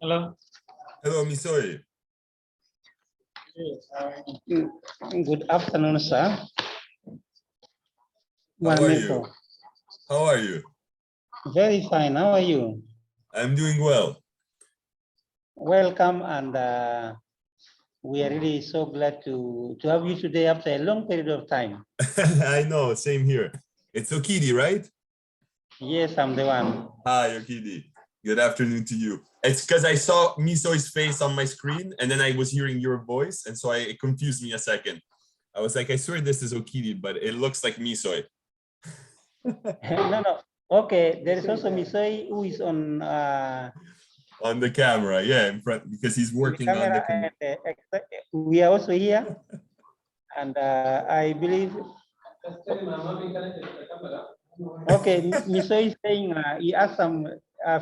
Hello. Hello, Misoi. Good afternoon, sir. How are you? How are you? Very fine. How are you? I'm doing well. Welcome, and we are really so glad to have you today after a long period of time. I know, same here. It's Okidi, right? Yes, I'm the one. Hi, Okidi. Good afternoon to you. It's because I saw Misoi's face on my screen, and then I was hearing your voice, and so it confused me a second. I was like, I swear this is Okidi, but it looks like Misoi. No. Okay, there is also Misoi who is on the camera, yeah, in front, because he's working on the camera. We are also here, and I believe. Okay, Misoi is saying he has some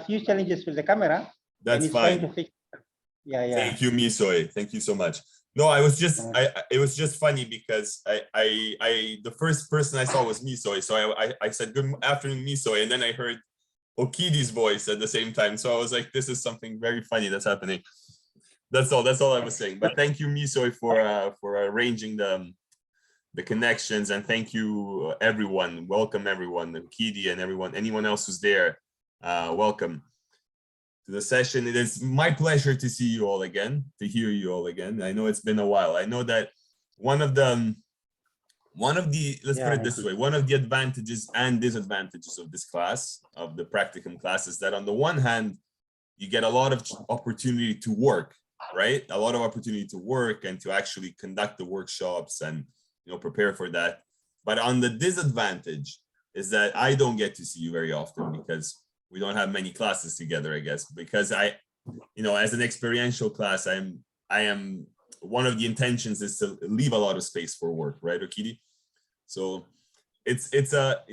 few challenges with the camera. That's fine. Trying to fix. Yeah. Thank you, Misoi. Thank you so much. No, it was just funny because the first person I saw was Misoi, so I said good afternoon, Misoi, and then I heard Okidi's voice at the same time. So I was like, this is something very funny that's happening. That's all I was saying. But thank you, Misoi, for arranging the connections, and thank you everyone. Welcome everyone, Okidi and anyone else who's there. Welcome to the session. It is my pleasure to see you all again, to hear you all again. I know it's been a while. I know that one of the let's put it this way, one of the advantages and disadvantages of this class, of the practicum class, is that on the one hand, you get a lot of opportunity to work, right? A lot of opportunity to work and to actually conduct the workshops and prepare for that. But on the disadvantage is that I don't get to see you very often because we don't have many classes together, I guess, because as an experiential class, I am one of the intentions is to leave a lot of space for work, right, Okidi? So it's a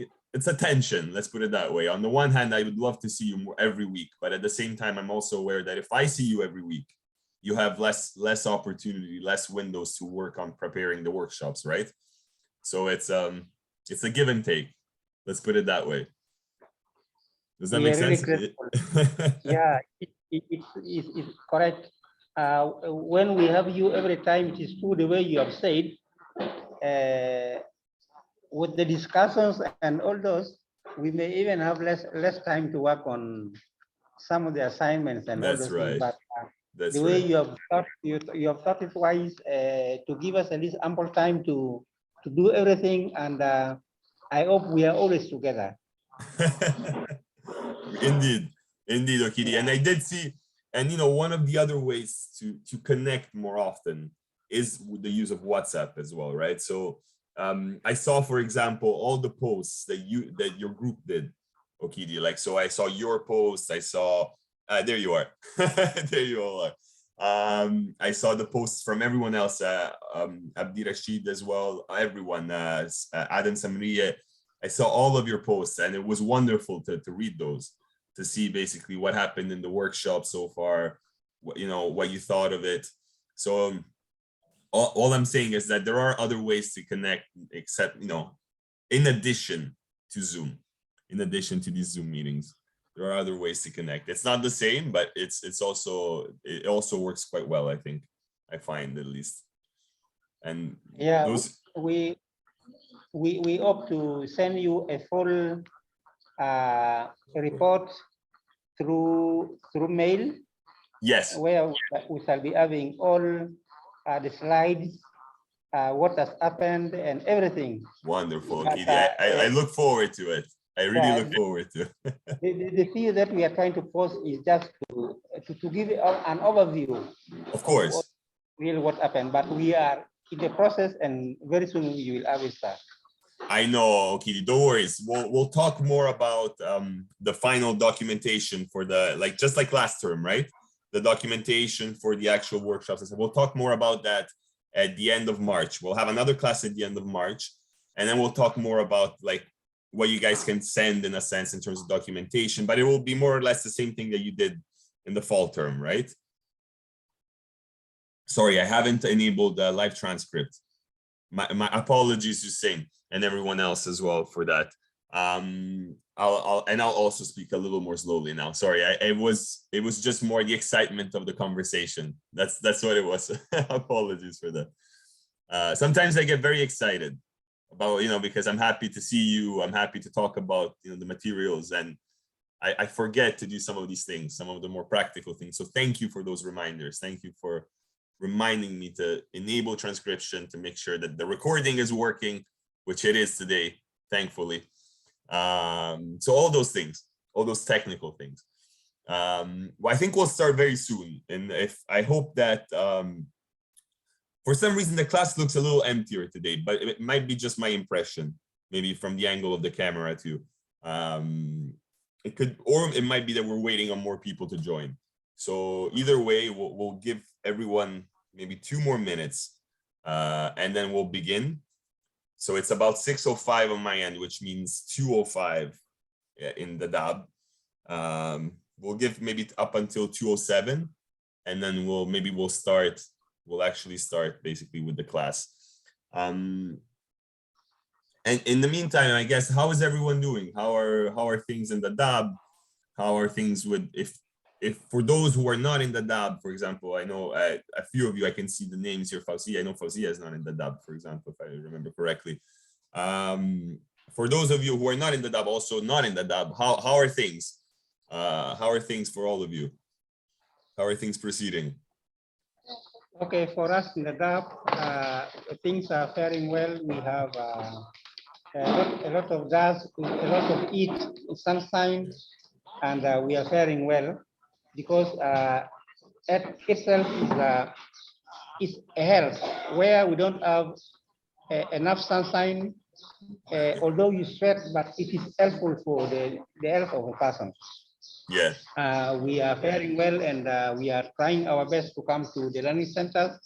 tension, let's put it that way. On the one hand, I would love to see you more every week, but at the same time, I'm also aware that if I see you every week, you have less opportunity, less windows to work on preparing the workshops, right? So it's a give and take. Let's put it that way. Does that make sense? Really yeah, it's correct. When we have you every time, it is true the way you have said. With the discussions and all those, we may even have less time to work on some of the assignments and all those things. But the way you have thought it wise to give us at least ample time to do everything, and I hope we are always together. Indeed, Okidi. And I did see, and one of the other ways to connect more often is with the use of WhatsApp as well, right? So I saw, for example, all the posts that your group did, Okidi. Like, so I saw your posts. I saw there you are, there you all are. I saw the posts from everyone else, Abdi Rashid as well, everyone, Adam Samriye. I saw all of your posts, and it was wonderful to read those, to see basically what happened in the workshop so far, what you thought of it. So all I'm saying is that there are other ways to connect, except in addition to Zoom, in addition to these Zoom meetings, there are other ways to connect. It's not the same, but it also works quite well, I think. I find, at least. And yeah, we hope to send you a full report through mail. Yes. Where we shall be having all the slides, what has happened, and everything. Wonderful, Okidi. I look forward to it. I really look forward to it. The thing that we are trying to post is just to give an overview. Of course. Really what happened, but we are in the process, and very soon you will have it start. I know, Okidi, don't worry. We'll talk more about the final documentation for just like last term, right? The documentation for the actual workshops. We'll talk more about that at the end of March. We'll have another class at the end of March, and then we'll talk more about what you guys can send, in a sense, in terms of documentation, but it will be more or less the same thing that you did in the fall term, right? Sorry, I haven't enabled the live transcript. My apologies, Hussein, and everyone else as well for that. I'll also speak a little more slowly now. Sorry, it was just more the excitement of the conversation. That's what it was. Apologies for that. Sometimes I get very excited about, because I'm happy to see you. I'm happy to talk about, the materials, and I forget to do some of these things, some of the more practical things. So thank you for those reminders. Thank you for reminding me to enable transcription, to make sure that the recording is working, which it is today, thankfully. So all those things, all those technical things. Well, I think we'll start very soon. And I hope that for some reason the class looks a little emptier today, but it might be just my impression, maybe from the angle of the camera too. It could, or it might be that we're waiting on more people to join. So either way, we'll give everyone maybe 2 more minutes, and then we'll begin. So it's about 6:05 on my end, which means 2:05 in the Dadaab. We'll give maybe up until 2:07, and then we'll actually start basically with the class. And in the meantime, I guess, how is everyone doing? How are things in the Dadaab? How are things with, if for those who are not in the Dadaab, for example, I know a few of you, I can see the names here. Fauzia, I know Fauzia is not in the Dadaab, for example, if I remember correctly. For those of you who are not in the Dadaab, also not in the Dadaab, how are things? How are things for all of you? How are things proceeding? Okay, for us in the Dadaab, things are faring well. We have a lot of gas, a lot of heat, sunshine, and we are faring well because Edst itself is a health where we don't have enough sunshine, although you sweat, but it is helpful for the health of a person. Yeah. We are faring well, and we are trying our best to come to the learning center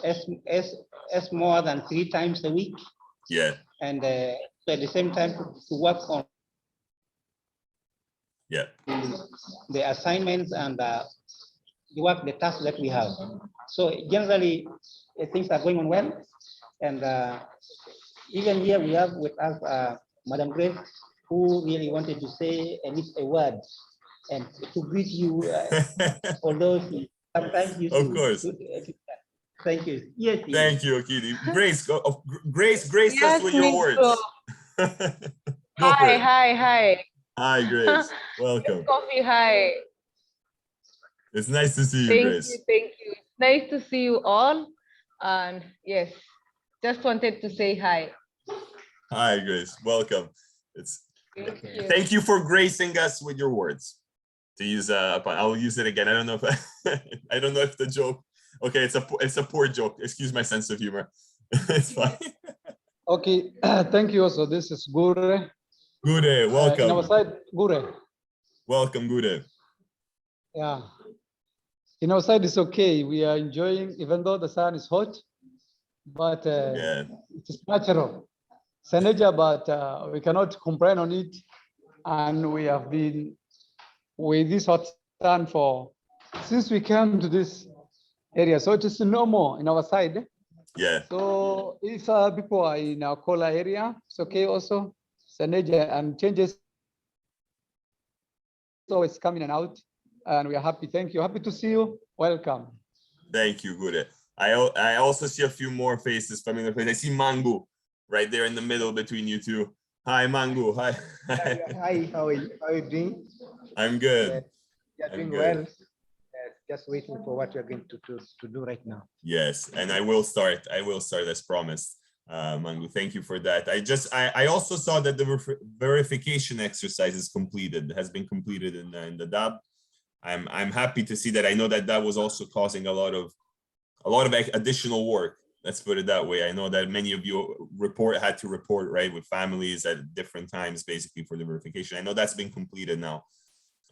as more than 3 times a week. Yeah. And at the same time to work on the assignments and the tasks that we have. So generally, things are going on well. And even here we have with us Madam Grace, who really wanted to say at least a word and to greet you, although sometimes you of course. Thank you. Yes. Thank you, Okidi. Grace, grace yes, us with your words. Hi. Hi, Grace. Welcome. Coffee, hi. It's nice to see you, Grace. Thank you. It's nice to see you all. And yes, just wanted to say hi. Hi, Grace. Welcome. Thank you for gracing us with your words. To use I'll use it again. I don't know if the joke. Okay, it's a poor joke. Excuse my sense of humor. It's fine. Okay, thank you also. This is Gure. Gure, welcome. In our side, Gure. Welcome, Gure. Yeah. In our side, it's okay. We are enjoying, even though the sun is hot, but it is natural. Seneja, but we cannot complain on it. And we have been with this hot sun since we came to this area. So it is normal in our side. Yeah. So if people are in our Kola area, it's okay also. Seneja and changes. So it's coming and out. And we are happy. Thank you. Happy to see you. Welcome. Thank you, Gure. I also see a few more faces, familiar faces. I see Mangu right there in the middle between you two. Hi, Mangu. Hi. Hi, how are you doing? I'm good. You're doing well. Just waiting for what you're going to do right now. Yes, and I will start as promised. Mangu, thank you for that. I also saw that the verification exercise has been completed in the Dadaab. I'm happy to see that. I know that was also causing a lot of additional work. Let's put it that way. I know that many of you had to report right with families at different times, basically for the verification. I know that's been completed now.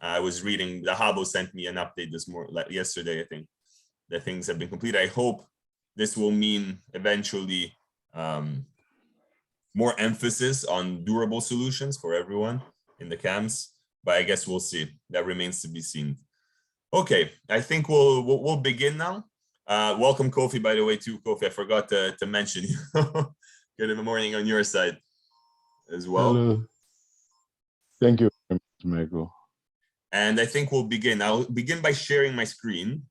I was reading, the Habo sent me an update yesterday, I think, that things have been completed. I hope this will mean eventually more emphasis on durable solutions for everyone in the camps, but I guess we'll see. That remains to be seen. Okay, I think we'll begin now. Welcome, Kofi, by the way, too. Kofi, I forgot to mention you. Good morning on your side as well. Hello. Thank you, Michael. And I think we'll begin. I'll begin by sharing my screen.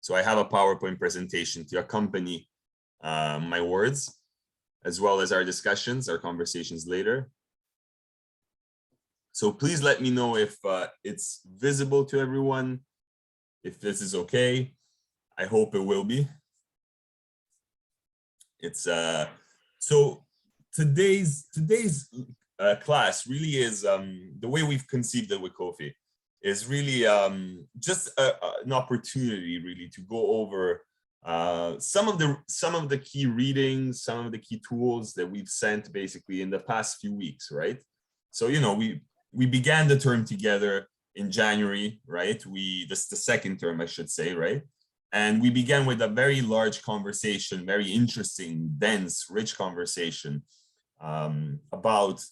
So I have a PowerPoint presentation to accompany my words, as well as our discussions, our conversations later. So please let me know if it's visible to everyone, if this is okay. I hope it will be. It's so today's class really is the way we've conceived it with Kofi is really just an opportunity really to go over some of the key readings, some of the key tools that we've sent basically in the past few weeks, right? So we began the term together in January, right? This is the second term, I should say, right? And we began with a very large conversation, very interesting, dense, rich conversation about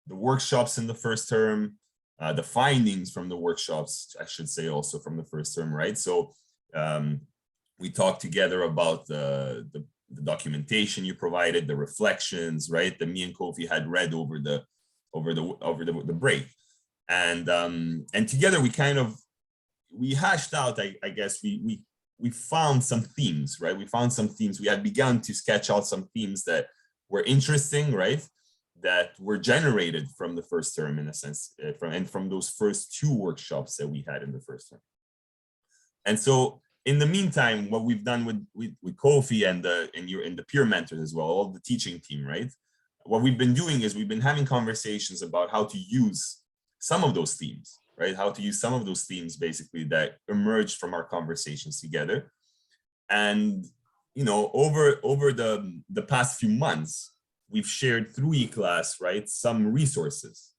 the workshops in the first term, the findings from the workshops, I should say also from the first term, right? So we talked together about the documentation you provided, the reflections, right? That me and Kofi had read over the break. And together we hashed out, I guess, we found some themes, right? We found some themes. We had begun to sketch out some themes that were interesting, right? That were generated from the first term in a sense, from those first two workshops that we had in the first term. And so in the meantime, what we've done with Kofi and the peer mentors as well, all the teaching team, right? What we've been doing is we've been having conversations about how to use some of those themes, right? How to use some of those themes basically that emerged from our conversations together. And, over the past few months, we've shared through eClass, right, some resources.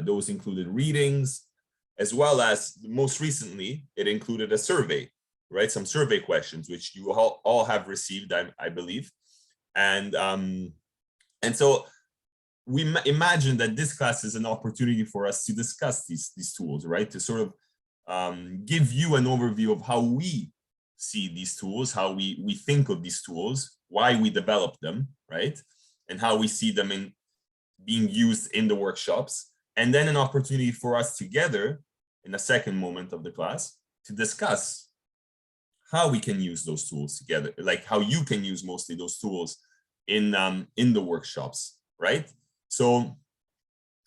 Those included readings, as well as most recently, it included a survey, right? Some survey questions, which you all have received, I believe. And so we imagine that this class is an opportunity for us to discuss these tools, right? To sort of give you an overview of how we see these tools, how we think of these tools, why we develop them, right? And how we see them in being used in the workshops. And then an opportunity for us together in a second moment of the class to discuss how we can use those tools together, like how you can use mostly those tools in the workshops, right? So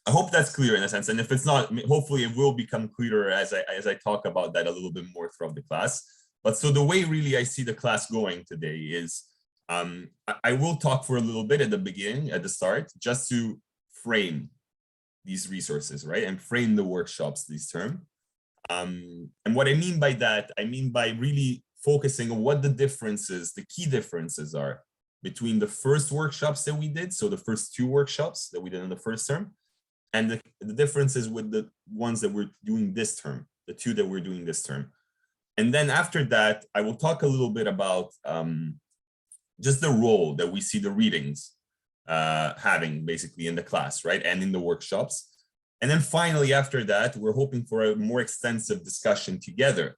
I hope that's clear in a sense. And if it's not, hopefully it will become clearer as I talk about that a little bit more throughout the class. But so the way really I see the class going today is I will talk for a little bit at the beginning, at the start, just to frame these resources, right? And frame the workshops this term. And what I mean by that, I mean by really focusing on what the differences, the key differences are between the first workshops that we did, so the first two workshops that we did in the first term, and the differences with the ones that we're doing this term, the two that we're doing this term. And then after that, I will talk a little bit about just the role that we see the readings having basically in the class, right? And in the workshops. And then finally, after that, we're hoping for a more extensive discussion together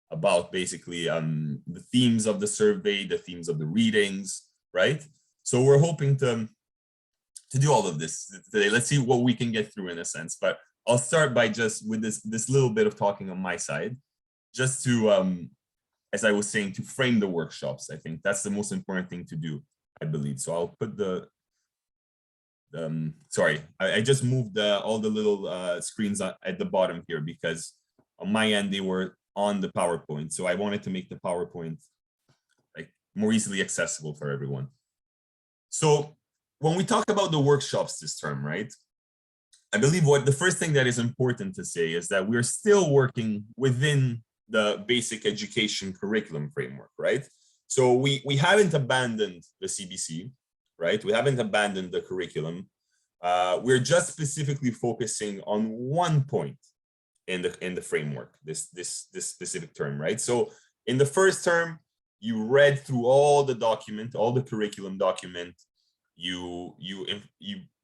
about basically the themes of the survey, the themes of the readings, right? So we're hoping to do all of this today. Let's see what we can get through in a sense, but I'll start by just with this little bit of talking on my side, just to, as I was saying, to frame the workshops. I think that's the most important thing to do, I believe. So I'll put sorry, I just moved all the little screens at the bottom here because on my end, they were on the PowerPoint. So I wanted to make the PowerPoint like more easily accessible for everyone. So when we talk about the workshops this term, right? I believe the first thing that is important to say is that we're still working within the basic education curriculum framework, right? So we haven't abandoned the CBC, right? We haven't abandoned the curriculum. We're just specifically focusing on one point in the framework, this specific term, right? So in the first term, you read through all the document, all the curriculum document. You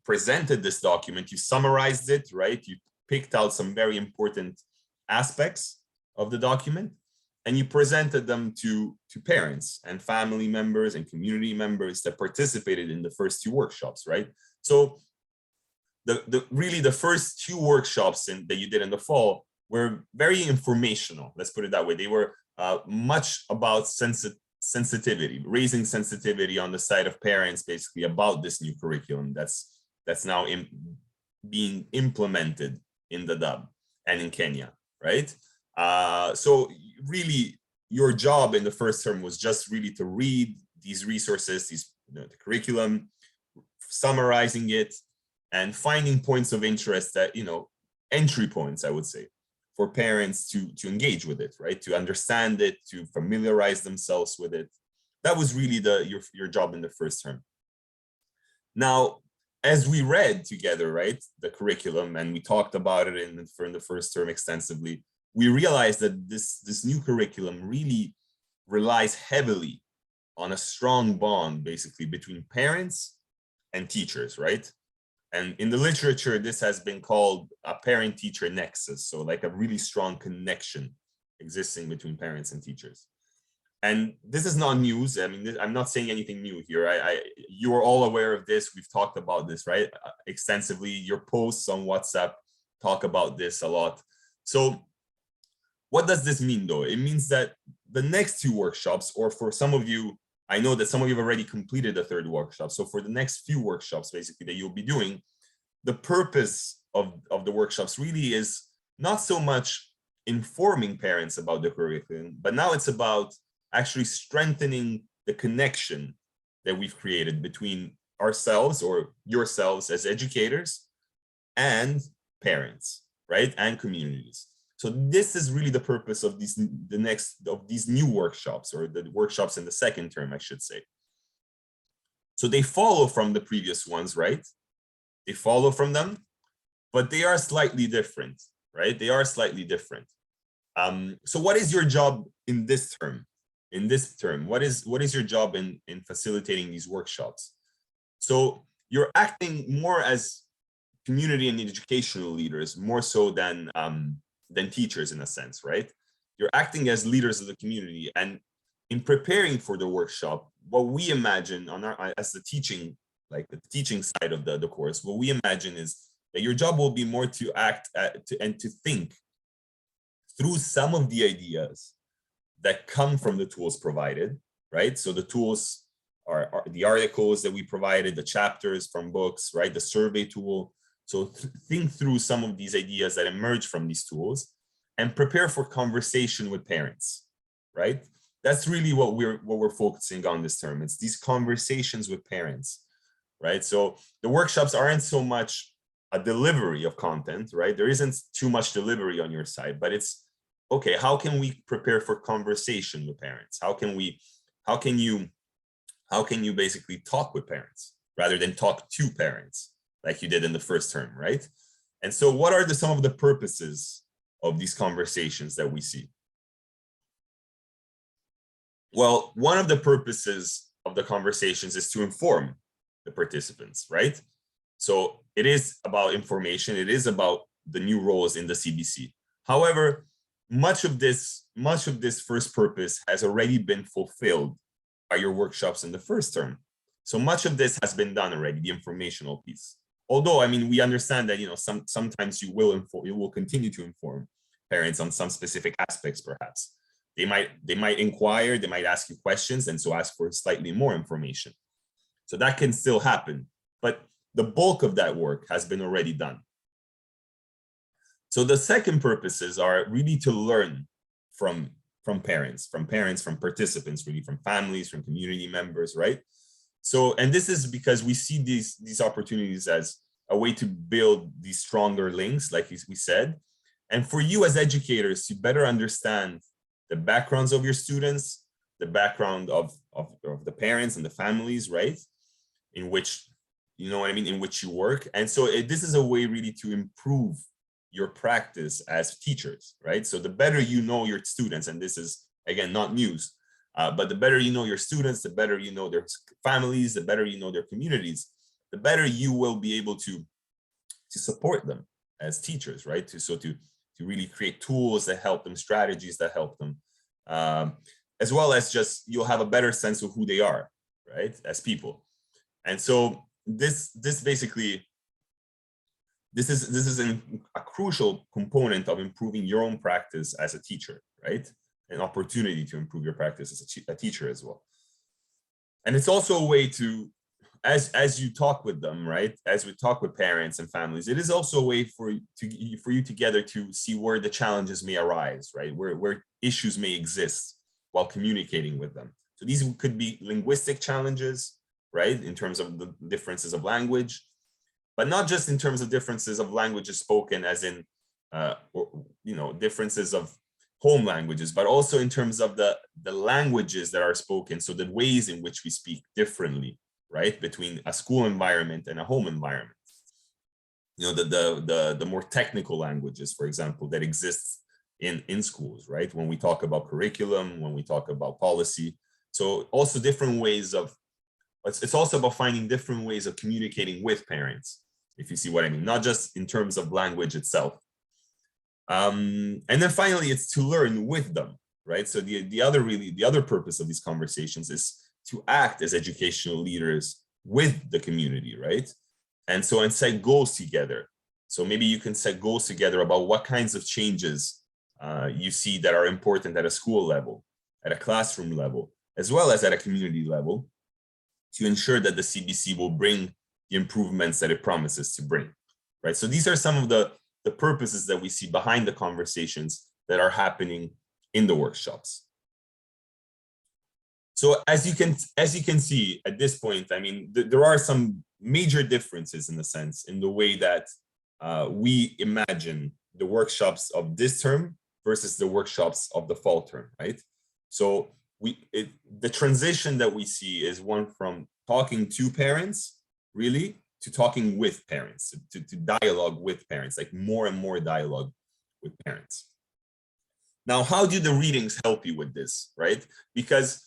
presented this document, you summarized it, right? You picked out some very important aspects of the document, and you presented them to parents and family members and community members that participated in the first two workshops, right? So really the first 2 workshops that you did in the fall were very informational. Let's put it that way. They were much about sensitivity, raising sensitivity on the side of parents, basically about this new curriculum that's now being implemented in Dadaab and in Kenya, right? So really, your job in the first term was just really to read these resources, the curriculum, summarizing it, and finding points of interest that, entry points, I would say, for parents to engage with it, right? To understand it, to familiarize themselves with it. That was really your job in the first term. Now, as we read together, right, the curriculum, and we talked about it in the first term extensively, we realized that this new curriculum really relies heavily on a strong bond, basically, between parents and teachers, right? And in the literature, this has been called a parent-teacher nexus. So like a really strong connection existing between parents and teachers. And this is not news. I mean, I'm not saying anything new here. You are all aware of this. We've talked about this, right? Extensively. Your posts on WhatsApp talk about this a lot. So what does this mean, though? It means that the next 2 workshops, or for some of you, I know that some of you have already completed the 3rd workshop. So for the next few workshops, basically, that you'll be doing, the purpose of the workshops really is not so much informing parents about the curriculum, but now it's about actually strengthening the connection that we've created between ourselves, or yourselves as educators, and parents, right? And communities. So this is really the purpose of these new workshops, or the workshops in the 2nd term, I should say. So they follow from the previous ones, right? They follow from them, but they are slightly different, right? They are slightly different. So what is your job in this term? What is your job in facilitating these workshops? So you're acting more as community and educational leaders, more so than teachers, in a sense, right? You're acting as leaders of the community, and in preparing for the workshop, what we imagine as the teaching, like the teaching side of the course, what we imagine is that your job will be more to act and to think through some of the ideas that come from the tools provided, right? So the tools are the articles that we provided, the chapters from books, right? The survey tool. So think through some of these ideas that emerge from these tools and prepare for conversation with parents, right? That's really what we're focusing on this term. It's these conversations with parents, right? So the workshops aren't so much a delivery of content, right? There isn't too much delivery on your side, but it's, okay, how can we prepare for conversation with parents? How can you basically talk with parents rather than talk to parents like you did in the first term, right? And so what are some of the purposes of these conversations that we see? Well, one of the purposes of the conversations is to inform the participants, right? So it is about information. It is about the new roles in the CBC. However, much of this first purpose has already been fulfilled by your workshops in the first term. So much of this has been done already, the informational piece. Although, I mean, we understand that, sometimes you will continue to inform parents on some specific aspects, perhaps. They might inquire, they might ask you questions, and so ask for slightly more information. So that can still happen, but the bulk of that work has been already done. So the second purposes are really to learn from parents, from participants, really from families, from community members, right? So, and this is because we see these opportunities as a way to build these stronger links, like we said, and for you as educators to better understand the backgrounds of your students, the background of the parents and the families, right? In which, in which you work. And so this is a way really to improve your practice as teachers, right? So the better you know your students, and this is, again, not news, but the better you know your students, the better you know their families, the better you know their communities, the better you will be able to support them as teachers, right? To really create tools that help them, strategies that help them, as well as just you'll have a better sense of who they are, right, as people. And so this basically this is a crucial component of improving your own practice as a teacher, right? An opportunity to improve your practice as a teacher as well. And it's also a way to, as you talk with them, right? As we talk with parents and families, it is also a way for you together to see where the challenges may arise, right? Where issues may exist while communicating with them. So these could be linguistic challenges, right? In terms of the differences of language, but not just in terms of differences of languages spoken as in, differences of home languages, but also in terms of the languages that are spoken. So the ways in which we speak differently, right? Between a school environment and a home environment. The more technical languages, for example, that exist in schools, right? When we talk about curriculum, when we talk about policy. So also different ways of, it's also about finding different ways of communicating with parents, if you see what I mean, not just in terms of language itself. And then finally, it's to learn with them, right? So the other purpose of these conversations is to act as educational leaders with the community, right? And set goals together. So maybe you can set goals together about what kinds of changes you see that are important at a school level, at a classroom level, as well as at a community level, to ensure that the CBC will bring the improvements that it promises to bring, right? So these are some of the purposes that we see behind the conversations that are happening in the workshops. So as you can see at this point, I mean, there are some major differences in a sense in the way that we imagine the workshops of this term versus the workshops of the fall term, right? So the transition that we see is one from talking to parents, really, to talking with parents, to dialogue with parents, like more and more dialogue with parents. Now, how do the readings help you with this, right? Because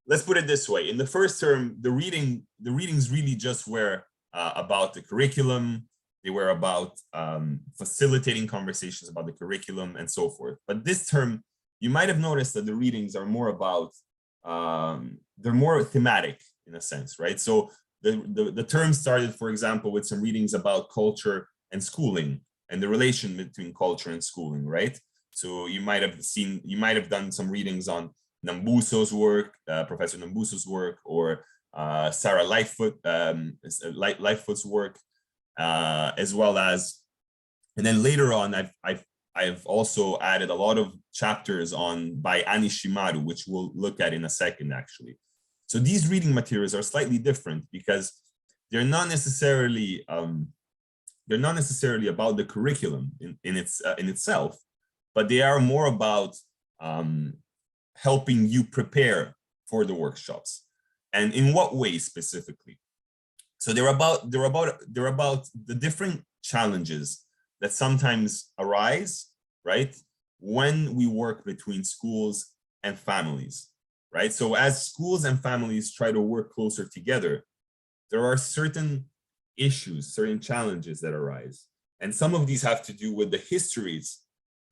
let's put it this way, in the first term, the readings really just were about the curriculum. They were about facilitating conversations about the curriculum and so forth. But this term, you might have noticed that the readings are more about, they're more thematic in a sense, right? So the term started, for example, with some readings about culture and schooling and the relation between culture and schooling, right? So you might have done some readings on Nambuso's work, Professor Nambuso's work, or Sarah Lightfoot's work, as well as, and then later on, I've also added a lot of chapters by Ani Shimaru, which we'll look at in a second, actually. So these reading materials are slightly different because they're not necessarily about the curriculum in itself, but they are more about helping you prepare for the workshops. And in what way specifically? So they're about the different challenges that sometimes arise, right, when we work between schools and families, right? So as schools and families try to work closer together, there are certain issues, certain challenges that arise. And some of these have to do with the histories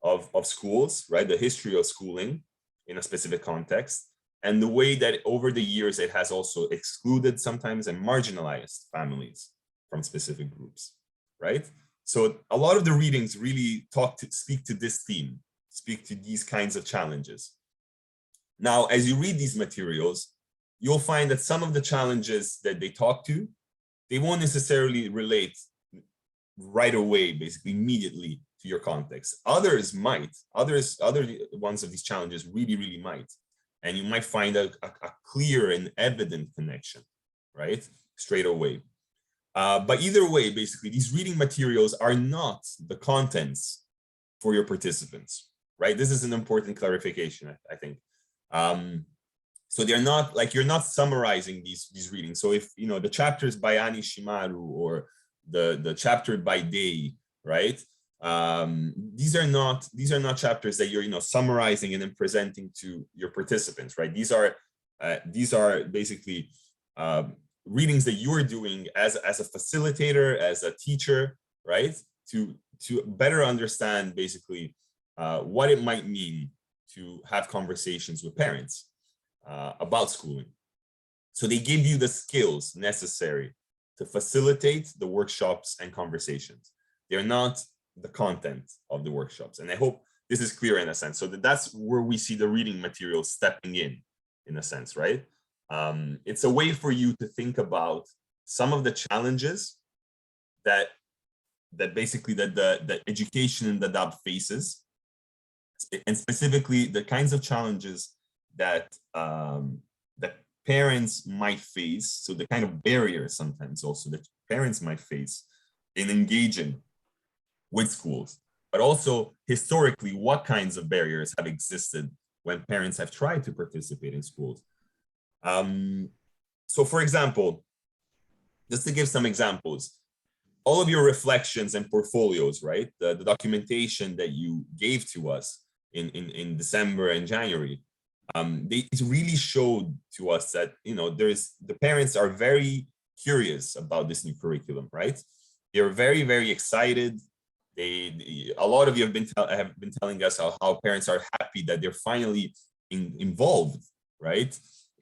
of schools, right? The history of schooling in a specific context, and the way that over the years it has also excluded sometimes and marginalized families from specific groups, right? So a lot of the readings really speak to this theme, speak to these kinds of challenges. Now, as you read these materials, you'll find that some of the challenges that they talk to, they won't necessarily relate right away, basically immediately to your context. Others might, other ones of these challenges really might. And you might find a clear and evident connection, right? Straight away. But either way, basically, these reading materials are not the contents for your participants, right? This is an important clarification, I think. So they're not, like, you're not summarizing these readings. So if, the chapters by Ani Shimaru or the chapter by Day, right? These are not chapters that you're, summarizing and then presenting to your participants, right? These are basically readings that you're doing as a facilitator, as a teacher, right? To better understand basically what it might mean to have conversations with parents about schooling. So they give you the skills necessary to facilitate the workshops and conversations. They're not the content of the workshops. And I hope this is clear in a sense. So that's where we see the reading material stepping in a sense, right? It's a way for you to think about some of the challenges that basically the education in Dadaab faces, and specifically the kinds of challenges that that parents might face. So the kind of barriers sometimes also that parents might face in engaging with schools, but also historically, what kinds of barriers have existed when parents have tried to participate in schools. So for example, just to give some examples, all of your reflections and portfolios, right? The documentation that you gave to us in December and January, it really showed to us that, you know, the parents are very curious about this new curriculum, right? They're very, very excited. A lot of you have been telling us how parents are happy that they're finally involved, right?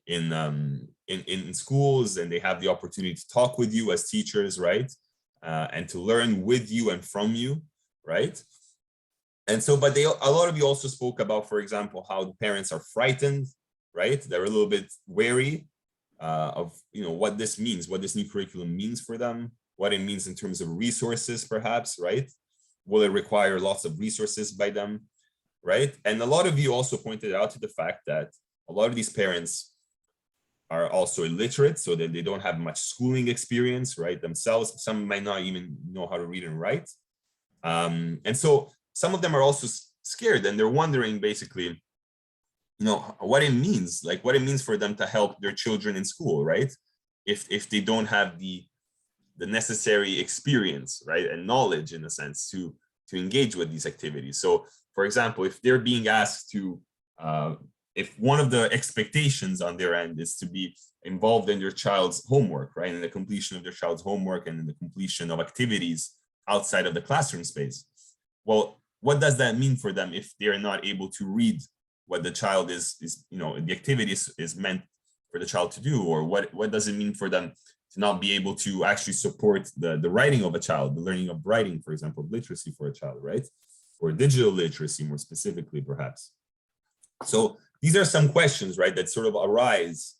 In schools, and they have the opportunity to talk with you as teachers, right? And to learn with you and from you, right? And so, but a lot of you also spoke about, for example, how the parents are frightened, right? They're a little bit wary of, you know, what this means, what this new curriculum means for them, what it means in terms of resources, perhaps, right? Will it require lots of resources by them, right? And a lot of you also pointed out to the fact that a lot of these parents are also illiterate, so that they don't have much schooling experience, right, themselves. Some might not even know how to read and write. And so some of them are also scared, and they're wondering basically, you know, what it means, like what it means for them to help their children in school, right? If they don't have the necessary experience, right, and knowledge in a sense to engage with these activities. So for example, if they're being asked to, if one of the expectations on their end is to be involved in their child's homework, right, in the completion of their child's homework and in the completion of activities outside of the classroom space, well, what does that mean for them if they're not able to read what the child is you know, the activity is meant for the child to do? Or what does it mean for them to not be able to actually support the writing of a child, the learning of writing, for example, literacy for a child, right? Or digital literacy more specifically, perhaps. So these are some questions, right, that sort of arise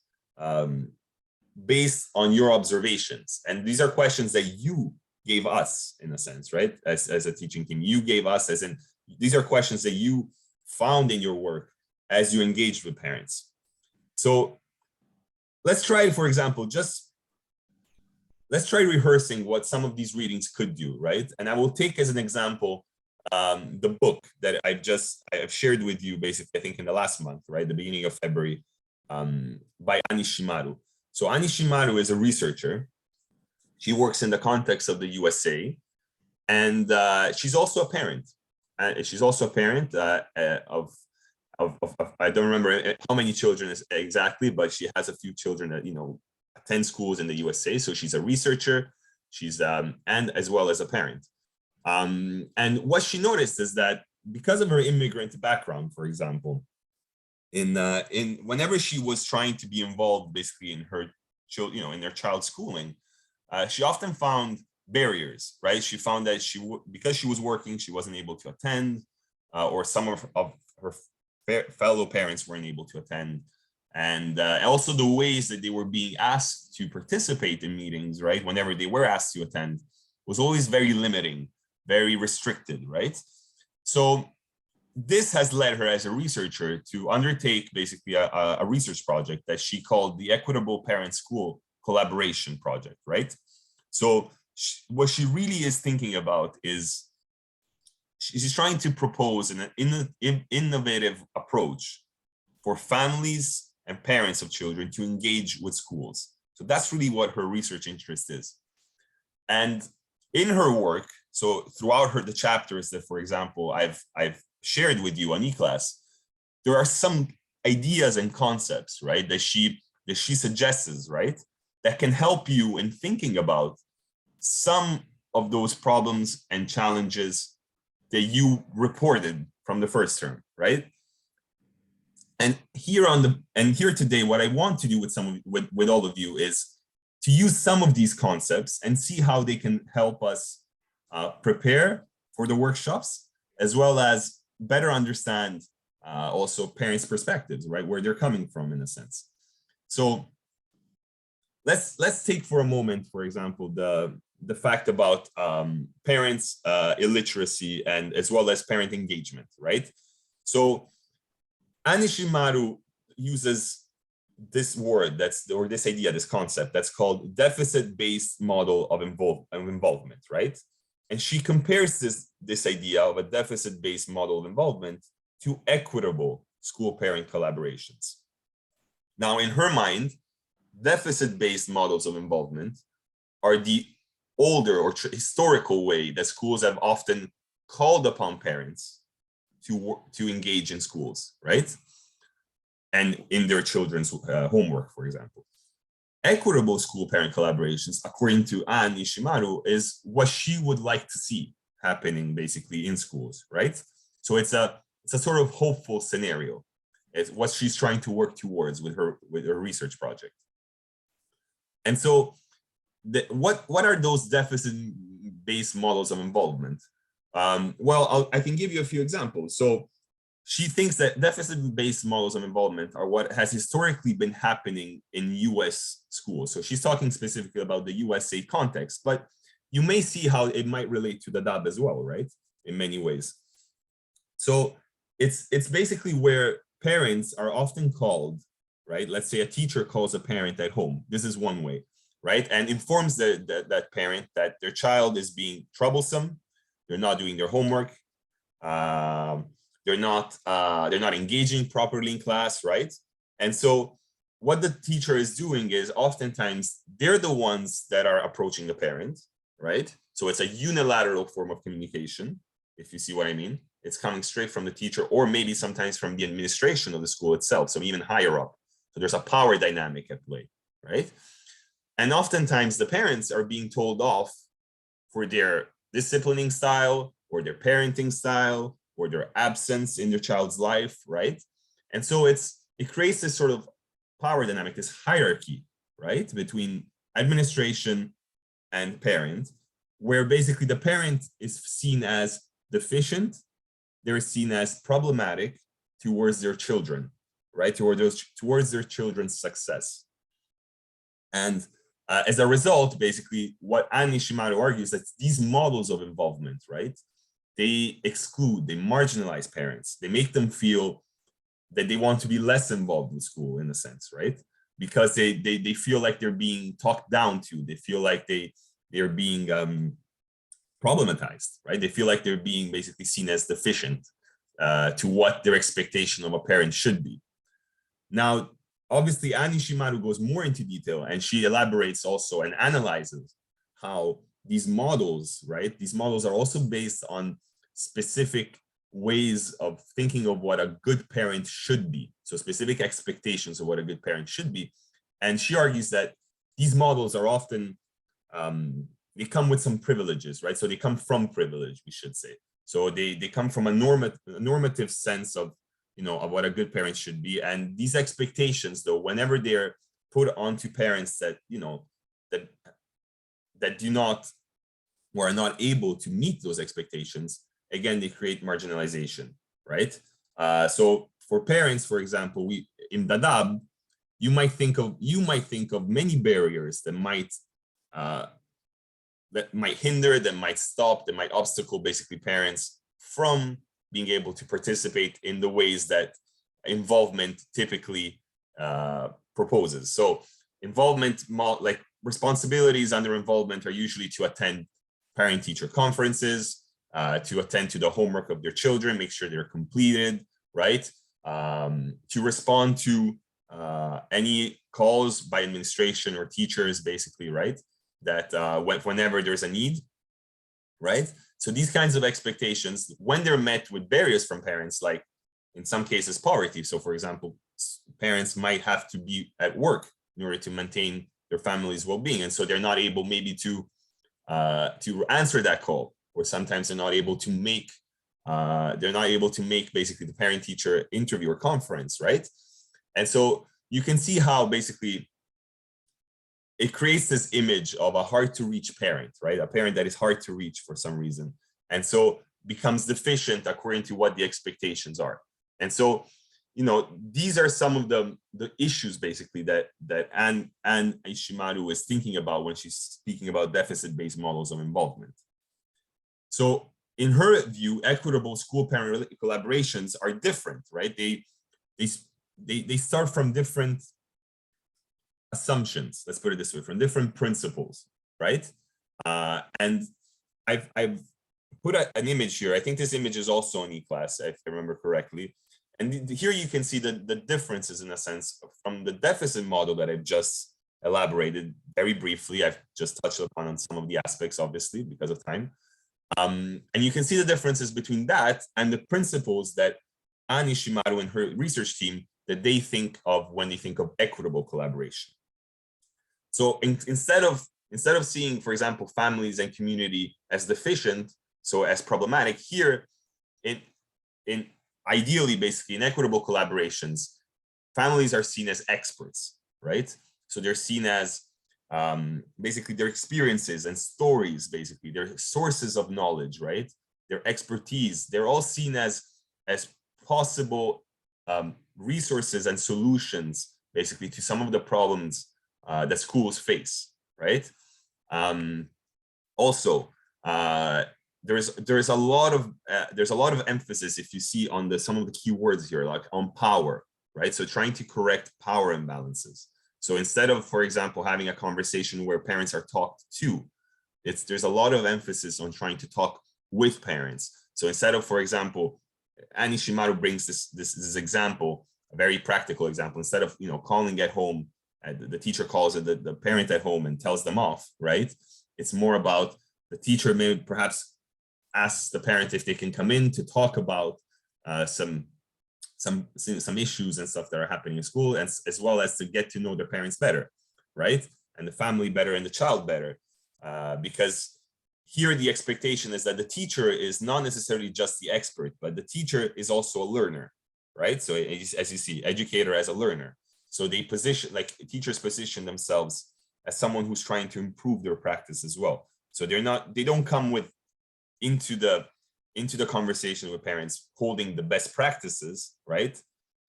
based on your observations. And these are questions that you gave us, in a sense, right, as a teaching team. You gave us, as in, these are questions that you found in your work as you engaged with parents. So let's try, for example, let's try rehearsing what some of these readings could do, right? And I will take as an example the book that I've shared with you, basically, I think in the last month, right, the beginning of February, by Ani Shimaru. So Ani Shimaru is a researcher. She works in the context of the USA, and she's also a parent. She's also a parent of I don't remember how many children exactly, but she has a few children that, you know, attend schools in the USA. So she's a researcher, she's and as well as a parent. And what she noticed is that because of her immigrant background, for example, in whenever she was trying to be involved basically in her child, you know, in their child's schooling, she often found barriers, right? She found that because she was working, she wasn't able to attend, or some of her fellow parents weren't able to attend. And also the ways that they were being asked to participate in meetings, right, whenever they were asked to attend, was always very limiting, very restricted, right? So this has led her as a researcher to undertake basically a research project that she called the Equitable Parent-School Collaboration Project, right? So what she really is thinking about is she's trying to propose an innovative approach for families and parents of children to engage with schools. So that's really what her research interest is. And in her work, so throughout the chapters that, for example, I've shared with you on eClass, there are some ideas and concepts, right, that she suggests, right, that can help you in thinking about some of those problems and challenges that you reported from the first term, right? And here today, what I want to do with all of you is to use some of these concepts and see how they can help us prepare for the workshops, as well as better understand also parents' perspectives, right? Where they're coming from in a sense. So let's take for a moment, for example, the fact about parents' illiteracy and as well as parent engagement, right? So Anishimaru uses this word or this idea, this concept that's called deficit-based model of involvement, right? And she compares this idea of a deficit-based model of involvement to equitable school-parent collaborations. Now, in her mind, deficit-based models of involvement are the older or historical way that schools have often called upon parents to engage in schools, right? And in their children's homework, for example. Equitable school-parent collaborations, according to Anne Ishimaru, is what she would like to see happening basically in schools, right? So it's a sort of hopeful scenario. It's what she's trying to work towards with her research project. And so what are those deficit-based models of involvement? Well, I can give you a few examples. So she thinks that deficit-based models of involvement are what has historically been happening in US schools. So she's talking specifically about the USA context, but you may see how it might relate to Dadaab as well, right? In many ways. So it's basically where parents are often called, right? Let's say a teacher calls a parent at home. This is one way, right? And informs that parent that their child is being troublesome, they're not doing their homework, they're not engaging properly in class, right? And so what the teacher is doing is oftentimes they're the ones that are approaching the parent, right? So it's a unilateral form of communication, if you see what I mean. It's coming straight from the teacher, or maybe sometimes from the administration of the school itself, so even higher up. So there's a power dynamic at play, right? And oftentimes the parents are being told off for their disciplining style or their parenting style or their absence in their child's life, right? And so it creates this sort of power dynamic, this hierarchy, right, between administration and parent, where basically the parent is seen as deficient, they're seen as problematic towards their children, right, towards their children's success. And as a result, basically, what Anne Ishimaru argues that these models of involvement, right, they exclude, they marginalize parents. They make them feel that they want to be less involved in school, in a sense, right? Because they feel like they're being talked down to. They feel like they're being problematized, right? They feel like they're being basically seen as deficient to what their expectation of a parent should be. Now, obviously, Anne Ishimaru goes more into detail, and she elaborates also and analyzes how these models, right? These models are also based on specific ways of thinking of what a good parent should be. So specific expectations of what a good parent should be. And she argues that these models are often, they come with some privileges, right? So they come from privilege, we should say. So they come from a normative sense of, of what a good parent should be. And these expectations, though, whenever they're put onto parents that, that do not or are not able to meet those expectations, again, they create marginalization, right? So for parents, for example, in Dadaab, you might think of many barriers that might hinder, that might stop, that might obstacle basically parents from being able to participate in the ways that involvement typically proposes. So involvement, like responsibilities under involvement, are usually to attend parent-teacher conferences, to attend to the homework of their children, make sure they're completed, right? To respond to any calls by administration or teachers, basically, right? That whenever there's a need, right? So these kinds of expectations, when they're met with barriers from parents, like in some cases poverty. So for example, parents might have to be at work in order to maintain their family's well-being. And so they're not able maybe to answer that call, or sometimes they're not able to make basically the parent-teacher interview or conference, right? And so you can see how basically it creates this image of a hard to reach parent, right? A parent that is hard to reach for some reason. And so becomes deficient according to what the expectations are. And so, you know, these are some of the issues basically that Anne Ishimaru is thinking about when she's speaking about deficit-based models of involvement. So in her view, equitable school-parent collaborations are different, right? They start from different assumptions, let's put it this way, from different principles, right? And I've put an image here. I think this image is also in E-class, if I remember correctly. And here you can see the differences in a sense from the deficit model that I've just elaborated very briefly. I've just touched upon some of the aspects, obviously, because of time. And you can see the differences between that and the principles that Anne Ishimaru and her research team that they think of when they think of equitable collaboration. So instead of seeing, for example, families and community as deficient, so as problematic, here in ideally, basically, in equitable collaborations, families are seen as experts, right? So they're seen as basically their experiences and stories, basically their sources of knowledge, right? Their expertise, they're all seen as possible resources and solutions, basically, to some of the problems that schools face, right? Also, there's a lot of emphasis, if you see on some of the key words here, like on power, right? So trying to correct power imbalances. So instead of, for example, having a conversation where parents are talked to, there's a lot of emphasis on trying to talk with parents. So instead of, for example, Anne Ishimaru brings this example, a very practical example. Instead of calling at home, the teacher calls the parent at home and tells them off, right? It's more about the teacher may perhaps ask the parent if they can come in to talk about some issues and stuff that are happening in school, and as well as to get to know their parents better, right? And the family better and the child better, because here the expectation is that the teacher is not necessarily just the expert, but the teacher is also a learner, right? So as you see, educator as a learner. So they teachers position themselves as someone who's trying to improve their practice as well. So they don't come into the conversation with parents holding the best practices, right?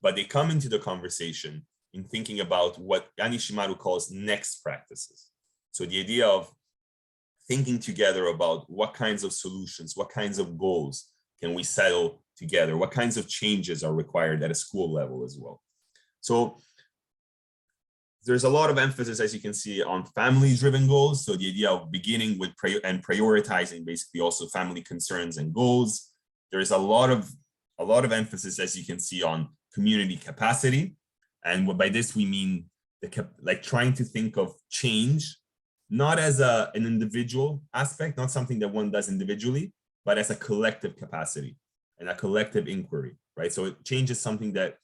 But they come into the conversation in thinking about what Anne Ishimaru calls next practices. So the idea of thinking together about what kinds of solutions, what kinds of goals can we settle together, what kinds of changes are required at a school level as well. So there's a lot of emphasis, as you can see, on family-driven goals. So the idea of beginning with prioritizing basically also family concerns and goals. There's a lot of emphasis, as you can see, on community capacity. And by this we mean trying to think of change, not as an individual aspect, not something that one does individually, but as a collective capacity and a collective inquiry, right? So change is something that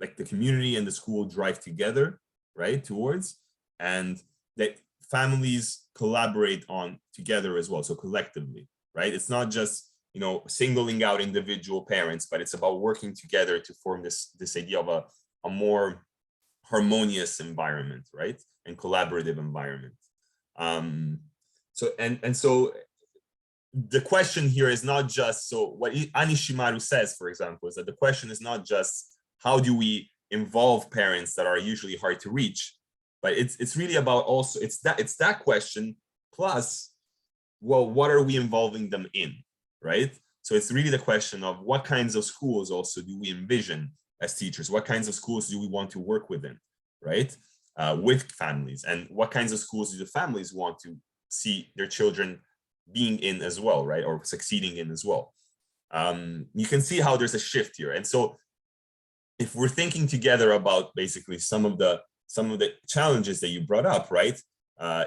the community and the school drive together, right, towards, and that families collaborate on together as well, so collectively, right? It's not just singling out individual parents, but it's about working together to form this idea of a more harmonious environment, right, and collaborative environment. So the question here is not just, so what Anne Ishimaru says, for example, is that the question is not just how do we involve parents that are usually hard to reach, but it's really about also, it's that question plus, well, what are we involving them in, right? So it's really the question of what kinds of schools also do we envision as teachers? What kinds of schools do we want to work within, right? With families, and what kinds of schools do the families want to see their children being in as well, right? Or succeeding in as well. You can see how there's a shift here. And so if we're thinking together about basically some of the challenges that you brought up, right?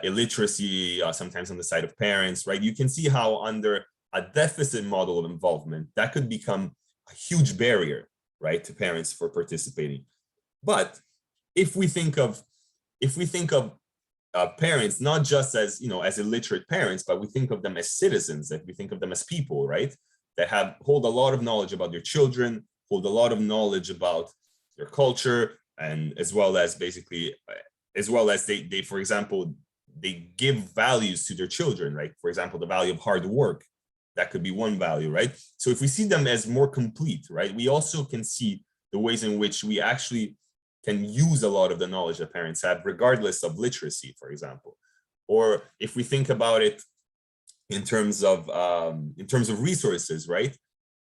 Illiteracy, sometimes on the side of parents, right? You can see how under a deficit model of involvement, that could become a huge barrier, right, to parents for participating. But if we think of parents not just as as illiterate parents, but we think of them as citizens, that we think of them as people, right, that hold a lot of knowledge about their children, hold a lot of knowledge about their culture, and as well as basically as well as they, for example, they give values to their children, right? For example, the value of hard work, that could be one value, right? So if we see them as more complete, right, we also can see the ways in which we actually can use a lot of the knowledge that parents have, regardless of literacy, for example. Or if we think about it in terms of resources, right?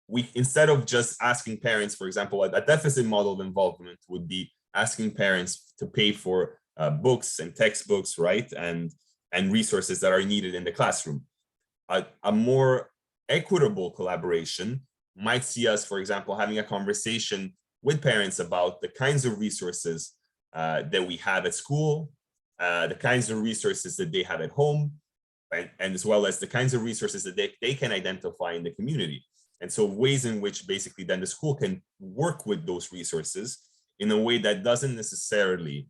We, instead of just asking parents, for example, a deficit model of involvement would be asking parents to pay for books and textbooks, right? And resources that are needed in the classroom. A more equitable collaboration might see us, for example, having a conversation with parents about the kinds of resources that we have at school, the kinds of resources that they have at home, and as well as the kinds of resources that they can identify in the community. And so ways in which basically then the school can work with those resources in a way that doesn't necessarily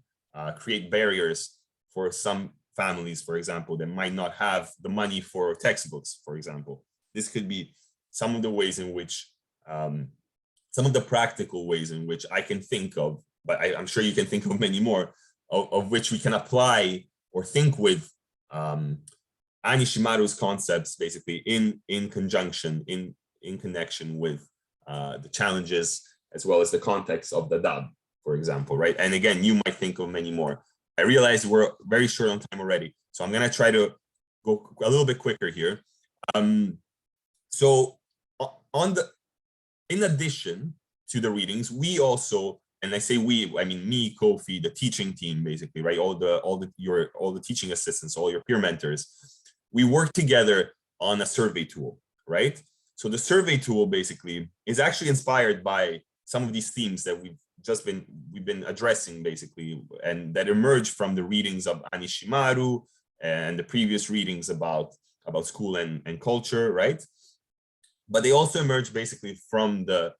create barriers for some families, for example, that might not have the money for textbooks, for example. This could be some of the ways in which, some of the practical ways in which I can think of, but I'm sure you can think of many more, of which we can apply or think with Anishimaru's concepts, basically in conjunction, in connection with the challenges, as well as the context of the Dadaab, for example, right? And again, you might think of many more. I realize we're very short on time already, so I'm gonna try to go a little bit quicker here. So in addition to the readings, we also, and I say we, I mean me, Kofi, the teaching team, basically, right? All the teaching assistants, all your peer mentors, we work together on a survey tool, right? So the survey tool basically is actually inspired by some of these themes that we've been addressing, basically, and that emerged from the readings of Anishimaru and the previous readings about school and culture, right? But they also emerge basically from the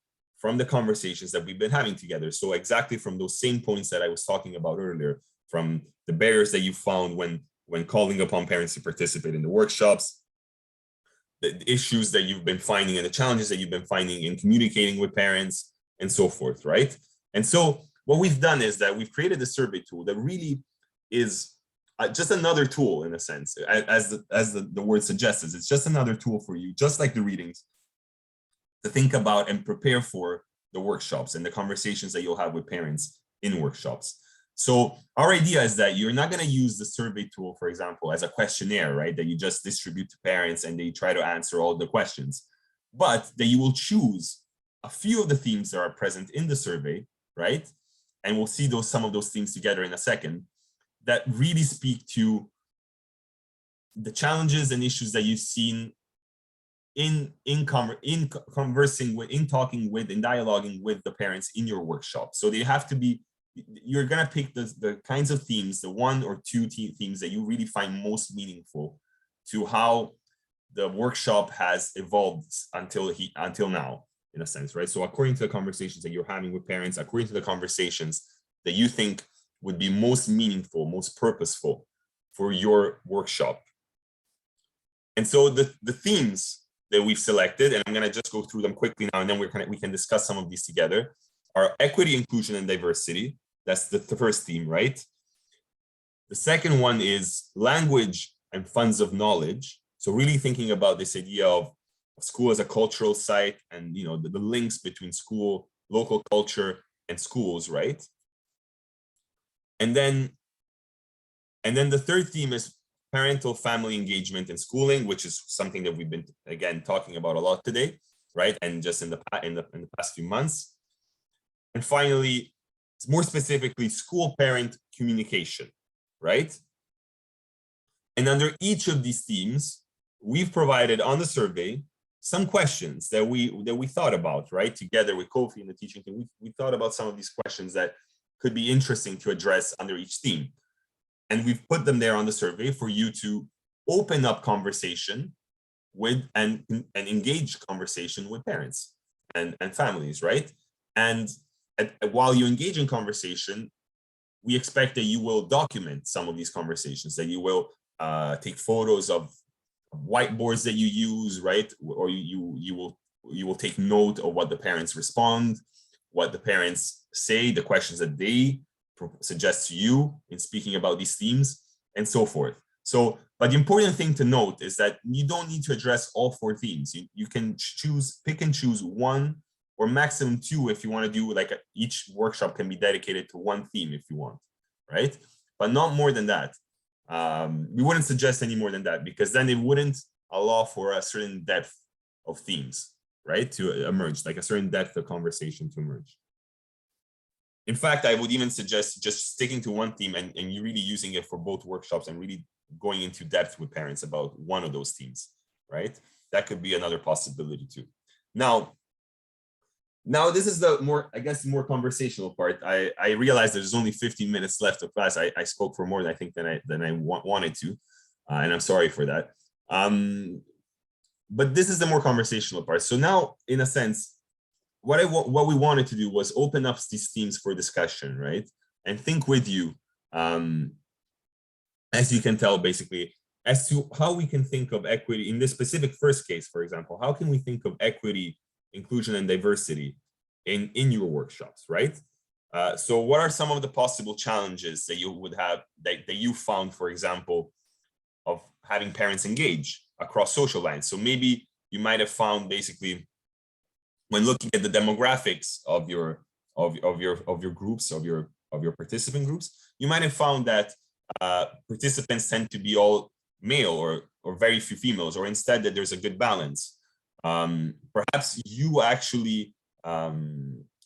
conversations that we've been having together. So exactly from those same points that I was talking about earlier, from the barriers that you found when calling upon parents to participate in the workshops, the issues that you've been finding and the challenges that you've been finding in communicating with parents and so forth, right? And so what we've done is that we've created a survey tool that really is just another tool, in a sense, as the word suggests. It's just another tool for you, just like the readings, to think about and prepare for the workshops and the conversations that you'll have with parents in workshops. So our idea is that you're not going to use the survey tool, for example, as a questionnaire, right? That you just distribute to parents and they try to answer all the questions, but that you will choose a few of the themes that are present in the survey, right? And we'll see some of those themes together in a second, that really speak to the challenges and issues that you've seen in conversing with, in talking with, in dialoguing with the parents in your workshop. So they have to be, you're gonna pick the kinds of themes, the one or two themes that you really find most meaningful to how the workshop has evolved until now, in a sense, right? So according to the conversations that you're having with parents, according to the conversations that you think would be most meaningful, most purposeful for your workshop. And so the themes that we've selected, and I'm gonna just go through them quickly now, and then we can discuss some of these together, are equity, inclusion, and diversity. That's the first theme, right? The second one is language and funds of knowledge. So really thinking about this idea of school as a cultural site, and the links between school, local culture, and schools, right? And then the third theme is parental family engagement and schooling, which is something that we've been, again, talking about a lot today, right? And just in the past few months. And finally, more specifically, school-parent communication, right? And under each of these themes, we've provided on the survey some questions that we thought about, right? Together with Kofi and the teaching team, we thought about some of these questions that could be interesting to address under each theme. And we've put them there on the survey for you to open up conversation with and engage conversation with parents and families, right? And while you engage in conversation, we expect that you will document some of these conversations, that you will take photos of whiteboards that you use, right? Or you will take note of what the parents respond, what the parents say, the questions that they suggest to you in speaking about these themes, and so forth. So, but the important thing to note is that you don't need to address all 4 themes. You can pick and choose 1 or maximum 2 if you want to do like each workshop can be dedicated to 1 theme if you want, right? But not more than that. We wouldn't suggest any more than that, because then it wouldn't allow for a certain depth of themes, right, to emerge, like a certain depth of conversation to emerge. In fact, I would even suggest just sticking to 1 theme and you really using it for both workshops and really going into depth with parents about one of those themes, right? That could be another possibility too. Now this is the more, I guess, more conversational part. I realized there's only 15 minutes left of class. I spoke for more than I wanted to, and I'm sorry for that. But this is the more conversational part. So now, in a sense, what we wanted to do was open up these themes for discussion, right? And think with you, as you can tell, basically, as to how we can think of equity in this specific first case, for example. How can we think of equity, inclusion, and diversity in your workshops, right? So what are some of the possible challenges that you would have, that you found, for example, of having parents engage across social lines? So maybe you might have found, basically, when looking at the demographics of your groups, of your participant groups, you might have found that participants tend to be all male or very few females, or instead that there's a good balance. Perhaps you actually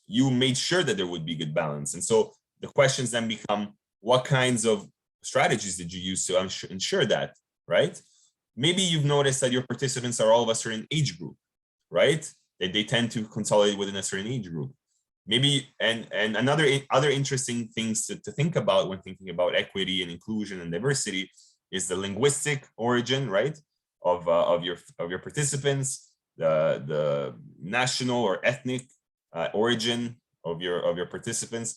you made sure that there would be good balance, and so the questions then become, what kinds of strategies did you use to ensure that, right? Maybe you've noticed that your participants are all of a certain age group, right? They tend to consolidate within a certain age group. Maybe, and other interesting things to think about when thinking about equity and inclusion and diversity is the linguistic origin, right, of your participants, the national or ethnic origin of your participants,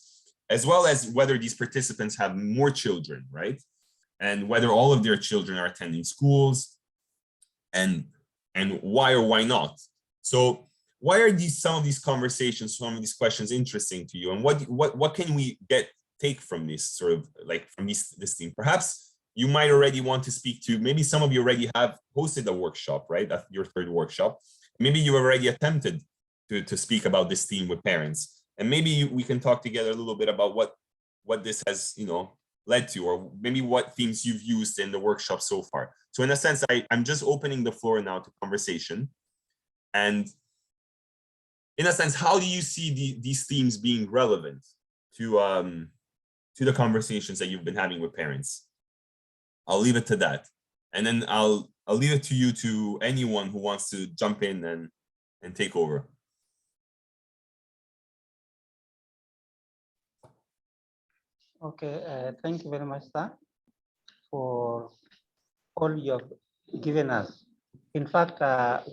as well as whether these participants have more children, right, and whether all of their children are attending schools, and why or why not. So why are some of these conversations, some of these questions interesting to you, and what can we take from this, sort of like from this theme? Perhaps you might already want to speak to, maybe some of you already have hosted a workshop, right? That's your 3rd workshop. Maybe you already attempted to speak about this theme with parents, and maybe we can talk together a little bit about what this has, led to, or maybe what themes you've used in the workshop so far. So in a sense, I'm just opening the floor now to conversation. And in a sense, how do you see these themes being relevant to the conversations that you've been having with parents? I'll leave it to that. And then I'll leave it to you, to anyone who wants to jump in and take over. Okay, thank you very much, sir, for all you have given us. In fact,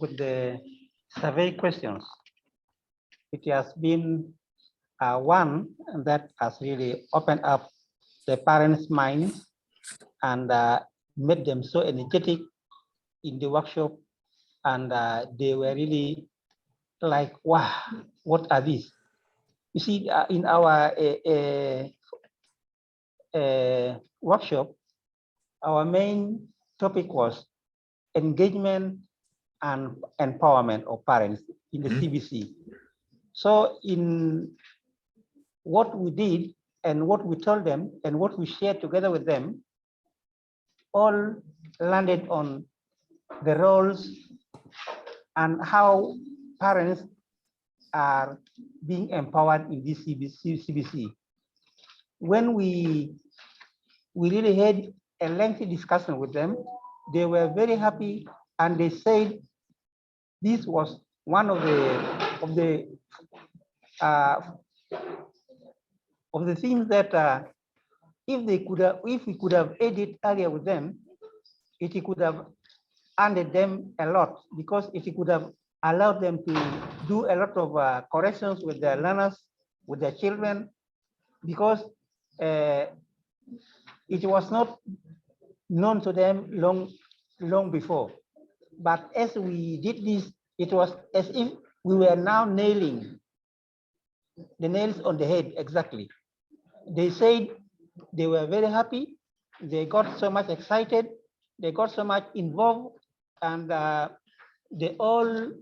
with the survey questions, it has been one that has really opened up the parents' minds and made them so energetic in the workshop, and they were really like, wow, what are these? You see, in our workshop, our main topic was engagement and empowerment of parents in the CBC. So in what we did and what we told them and what we shared together with them all landed on the roles and how parents are being empowered in this CBC. When we really had a lengthy discussion with them, they were very happy, and they said this was one of the things that if we could have aided earlier with them, it could have earned them a lot, because it could have allowed them to do a lot of corrections with their learners, with their children, because it was not known to them long before. But as we did this, it was as if we were now nailing the nails on the head exactly. they said they were very happy. They got so much excited. They got so much involved, and the whole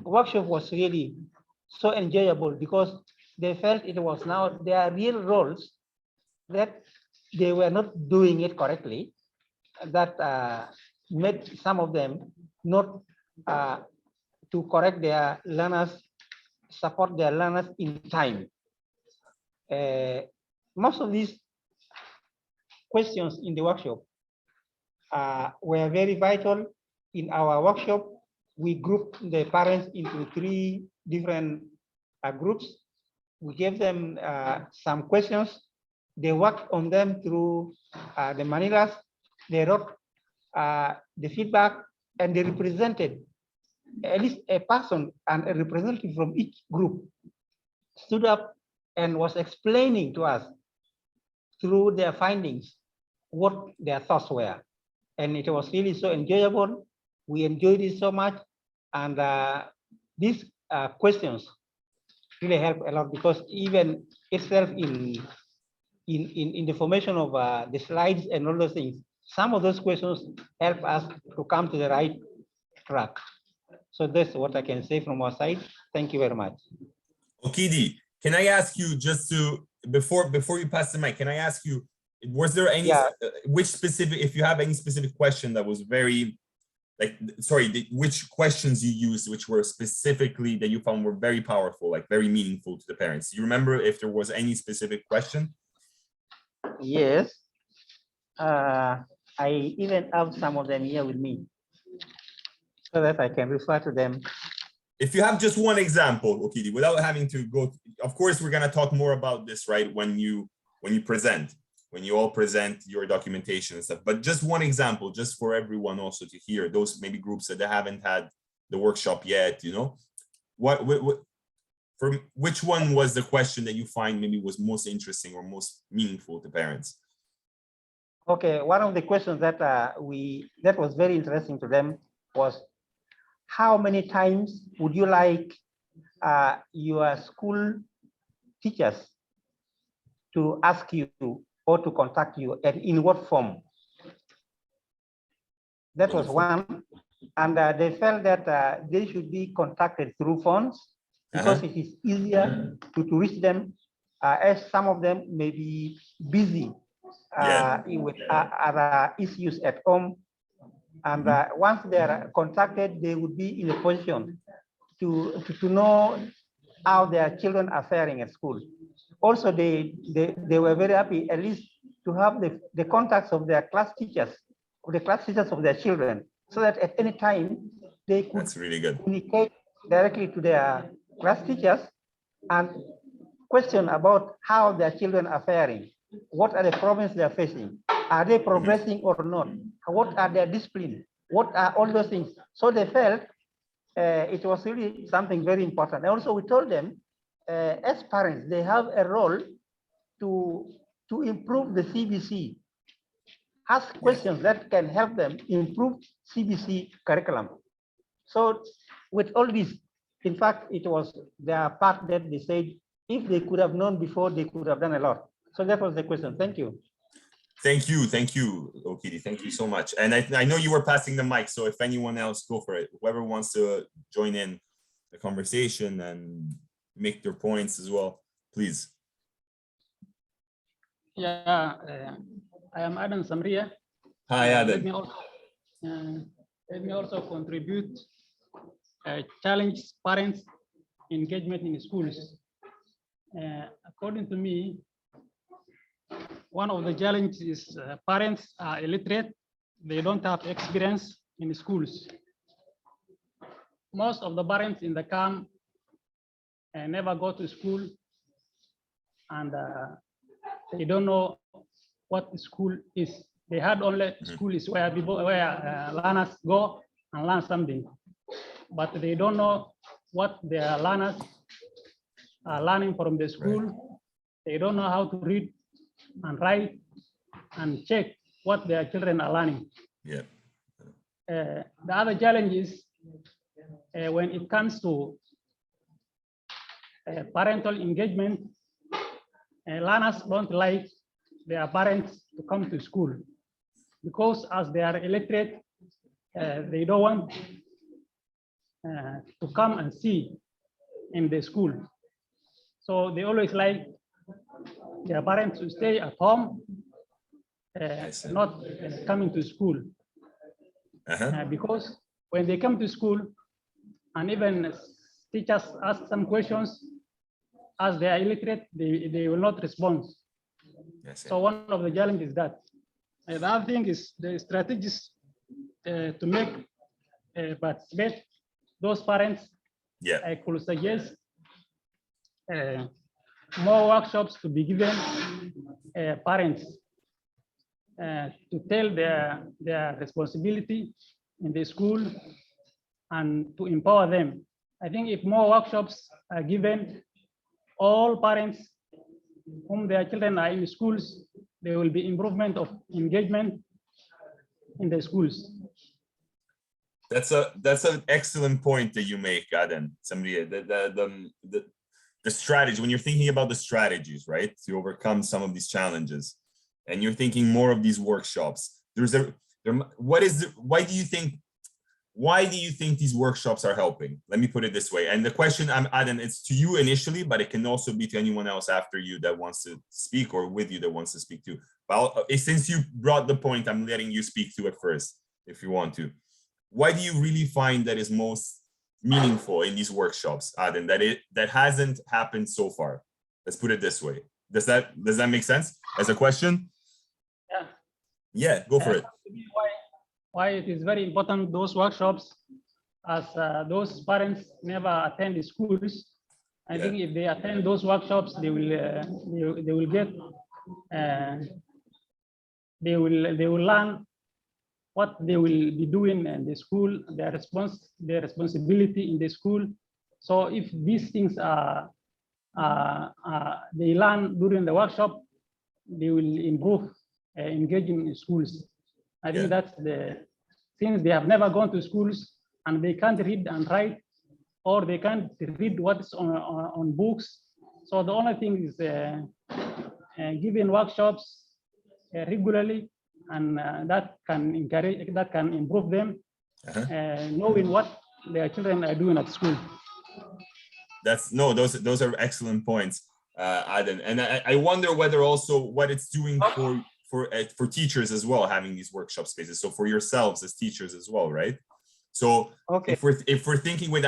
workshop was really so enjoyable because they felt it was now their real roles, that they were not doing it correctly, that made some of them not to correct their learners, support their learners in time. Most of these questions in the workshop were very vital. In our workshop, we grouped the parents into 3 different groups. We gave them some questions. They worked on them through the manilas. They wrote the feedback, and they represented at least a person and a representative from each group stood up and was explaining to us through their findings what their thoughts were. And it was really so enjoyable. We enjoyed it so much. And these questions really help a lot, because even itself in the formation of the slides and all those things, some of those questions help us to come to the right track. So that's what I can say from our side. Thank you very much. Okidi, can I ask you, just to, before you pass the mic, can I ask you, was there any, which specific, if you have any specific question that was very, like, sorry, which questions you used, which were specifically that you found were very powerful, like very meaningful to the parents? Do you remember if there was any specific question? Yes. I even have some of them here with me so that I can refer to them. If you have just one example, Okidi, without having to go, of course, we're going to talk more about this, right, when you present, when you all present your documentation and stuff, but just one example, just for everyone also to hear, those maybe groups that they haven't had the workshop yet, you know, what from which one was the question that you find maybe was most interesting or most meaningful to parents? Okay, one of the questions that that was very interesting to them was, how many times would you like your school teachers to ask you or to contact you, and in what form? That was one. And they felt that they should be contacted through phones because it is easier to reach them, as some of them may be busy with other issues at home. And once they are contacted, they would be in a position to know how their children are faring at school. Also, they were very happy at least to have the contacts of their class teachers, of the class teachers of their children, so that at any time they could communicate directly to their class teachers and question about how their children are faring. What are the problems they are facing? Are they progressing or not? What are their discipline? What are all those things? So they felt it was really something very important. And also we told them, as parents, they have a role to improve the CBC. Ask questions that can help them improve CBC curriculum. So with all this, in fact, it was their part that they said, if they could have known before, they could have done a lot. So that was the question. Thank you. Thank you, Okidi. Thank you so much. And I know you were passing the mic, so if anyone else, go for it. Whoever wants to join in the conversation and make their points as well, please. Yeah, I am Adam Samria. Hi, Adam. Let me also contribute challenge parents' engagement in schools. According to me, one of the challenges is parents are illiterate. They don't have experience in schools. Most of the parents in the camp never go to school, and they don't know what school is. They had only school is where people, learners go and learn something, but they don't know what their learners are learning from the school. Right. They don't know how to read and write and check what their children are learning. Yeah. The other challenge is when it comes to parental engagement, learners don't like their parents to come to school because as they are illiterate, they don't want to come and see in the school. So they always like their parents to stay at home, not coming to school. Because when they come to school and even teachers ask some questions, as they are illiterate, they will not respond. So one of the challenges is that. And the other thing is the strategies to make participate those parents. I could suggest more workshops to be given parents to tell their responsibility in the school and to empower them. I think if more workshops are given, all parents whom their children are in schools, there will be improvement of engagement in the schools. That's an excellent point that you make, Aden. Somebody the strategy, when you're thinking about the strategies, right, to overcome some of these challenges, and you're thinking more of these workshops, why do you think these workshops are helping? Let me put it this way. And the question, Aden, it's to you initially, but it can also be to anyone else after you that wants to speak, or with you that wants to speak too. But since you brought the point, I'm letting you speak to it first, if you want to. Why do you really find that is most meaningful in these workshops, Aden, that hasn't happened so far? Let's put it this way. Does that make sense as a question? Yeah, go for it. Why it is very important, those workshops, as those parents never attend the schools. I think if they attend those workshops, they will get they will learn what they will be doing in the school, their responsibility in the school. So if these things are they learn during the workshop, they will improve engaging in schools. I think that's since they have never gone to schools and they can't read and write, or they can't read what's on books. So the only thing is giving workshops regularly, and that can encourage, that can improve them knowing what their children are doing at school. Those are excellent points, Aden. And I wonder whether also what it's doing for teachers as well, having these workshop spaces. So for yourselves as teachers as well, right? So if we're thinking with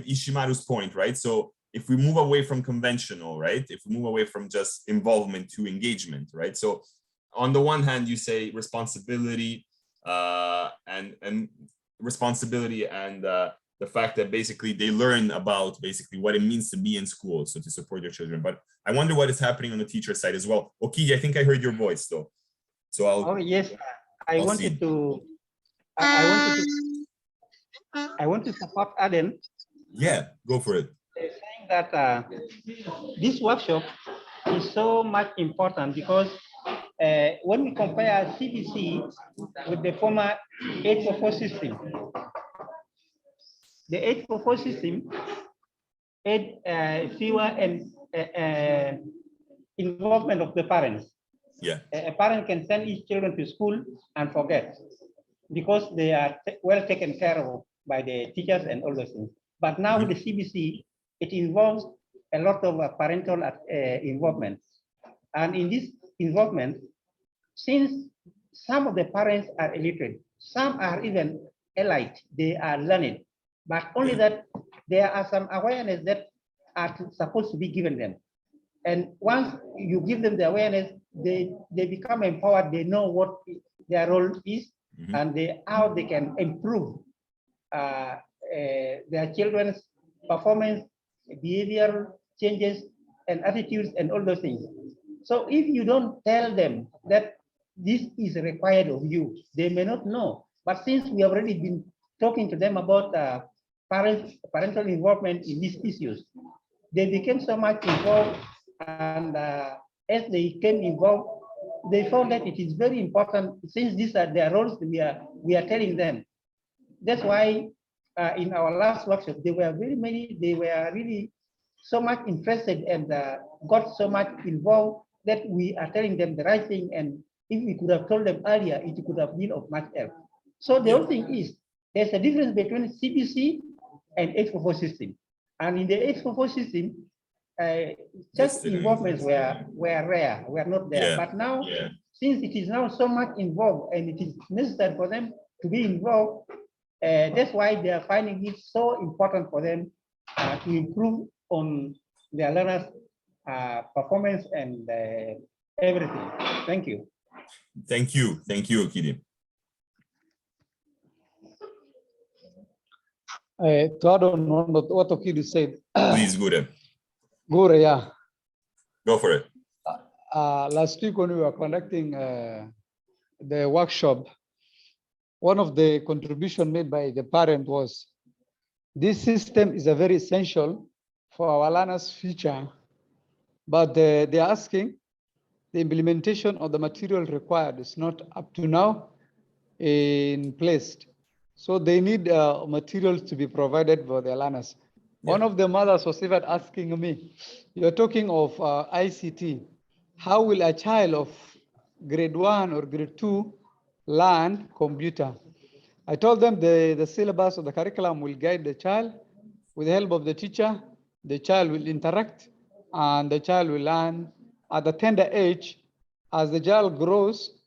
Ishimaru's point, right? So if we move away from conventional, right? If we move away from just involvement to engagement, right? So on the one hand, you say responsibility and responsibility and the fact that basically they learn about basically what it means to be in school, so to support their children. But I wonder what is happening on the teacher side as well. Okidi, I think I heard your voice though. So yes, I wanted to support Aden. Yeah, go for it. Saying that this workshop is so much important because when we compare CBC with the former 844 system, the 844 system had fewer and involvement of the parents. Yeah, a parent can send his children to school and forget because they are well taken care of by the teachers and all those things. But now with the CBC, it involves a lot of parental involvement. And in this involvement, since some of the parents are illiterate, some are even elite, they are learned, but only that there are some awareness that are supposed to be given them. And once you give them the awareness, they become empowered, they know what their role is, and how they can improve their children's performance, behavioral changes, and attitudes, and all those things. So if you don't tell them that this is required of you, they may not know. But since we have already been talking to them about parental involvement in these issues, they became so much involved, and as they became involved, they found that it is very important, since these are their roles, we are telling them. That's why in our last workshop, they were really so much interested and got so much involved that we are telling them the right thing, and if we could have told them earlier, it could have been of much help. So the whole thing is, there's a difference between CBC and 844 system. And in the 844 system, just involvements were rare, were not there. But now, since it is now so much involved and it is necessary for them to be involved, that's why they are finding it so important for them to improve on their learners' performance and everything. Thank you. Thank you, Okidi. To add on what Okidi said. Please, Gure. Gure, yeah. Go for it. Last week when we were conducting the workshop, one of the contributions made by the parent was, this system is a very essential for our learners' future, but they're asking the implementation of the material required is not up to now in place. So they need materials to be provided for their learners. Yeah. One of the mothers was even asking me, you're talking of ICT. How will a child of grade 1 or grade 2 learn computer? I told them the syllabus of the curriculum will guide the child. With the help of the teacher, the child will interact and the child will learn at a tender age. As the child grows,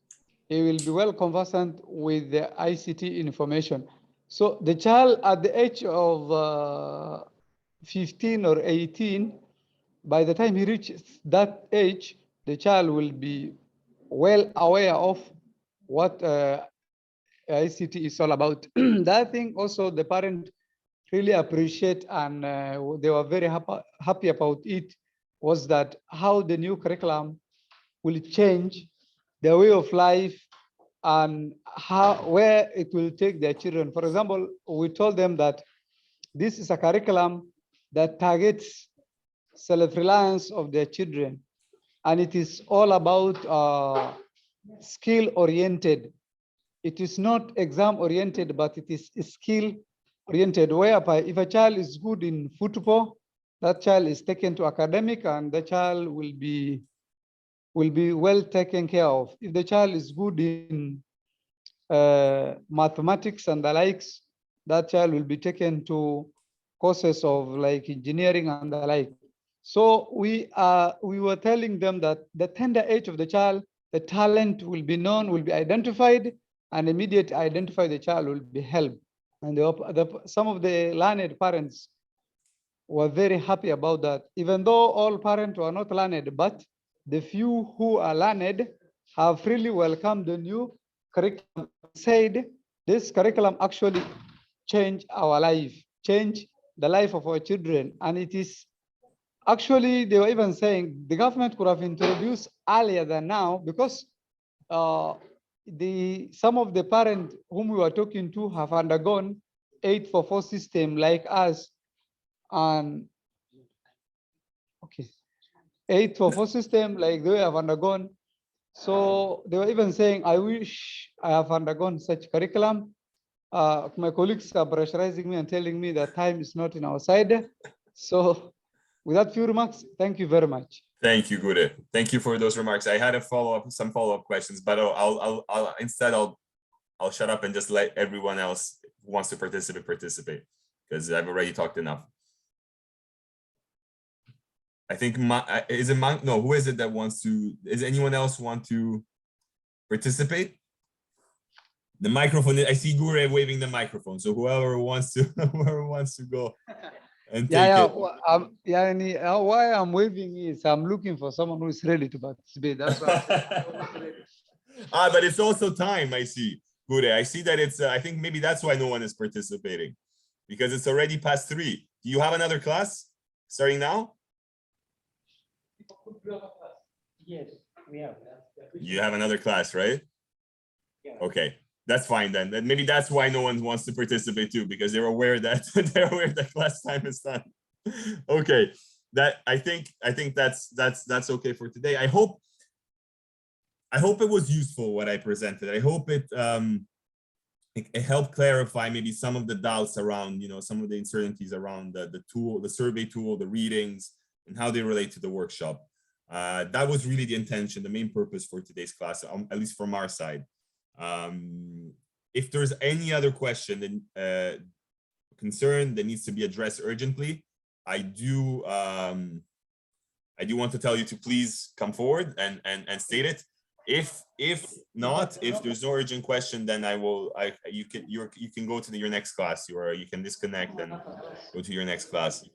he will be well conversant with the ICT information. So the child at the age of 15 or 18, by the time he reaches that age, the child will be well aware of what ICT is all about. That thing also the parent really appreciate, and they were very happy about it, was that how the new curriculum will change their way of life and where it will take their children. For example, we told them that this is a curriculum that targets self-reliance of their children, and it is all about skill-oriented. It is not exam-oriented, but it is skill-oriented, whereby if a child is good in football, that child is taken to academic and the child will be well taken care of. If the child is good in mathematics and the likes, that child will be taken to courses of like engineering and the like. So we were telling them that the tender age of the child, the talent will be known, will be identified, and immediately identify the child will be helped. And some of the learned parents were very happy about that. Even though all parents were not learned, but the few who are learned have freely welcomed the new curriculum, said this curriculum actually changed our life, changed the life of our children. And it is actually, they were even saying the government could have introduced earlier than now, because some of the parents whom we were talking to have undergone 844 system like us, and 844 system like they have undergone. So they were even saying, I wish I have undergone such curriculum. My colleagues are pressurizing me and telling me that time is not in our side. So with that few remarks, thank you very much. Thank you, Gure. Thank you for those remarks. I had some follow-up questions, but instead I'll shut up and just let everyone else who wants to participate, because I've already talked enough. I think who is it that wants to? Is anyone else want to participate? The microphone. I see Gure waving the microphone. So whoever wants to go. And why I'm waving is I'm looking for someone who is ready to participate. That's why. But it's also time. I see, Gure. I see that it's. I think maybe that's why no one is participating, because it's already past 3. Do you have another class starting now? Yes, we have. You have another class, right? Yeah. Okay. That's fine then. Then maybe that's why no one wants to participate too, because they're aware that class time is done. Okay, I think that's okay for today. I hope it was useful what I presented. I hope it helped clarify maybe some of the doubts around some of the uncertainties around the tool, the survey tool, the readings, and how they relate to the workshop. That was really the intention, the main purpose for today's class, at least from our side. If there's any other question, then concern that needs to be addressed urgently, I do want to tell you to please come forward and state it. If not, if there's no urgent question, then you can go to your next class, or you can disconnect and go to your next class.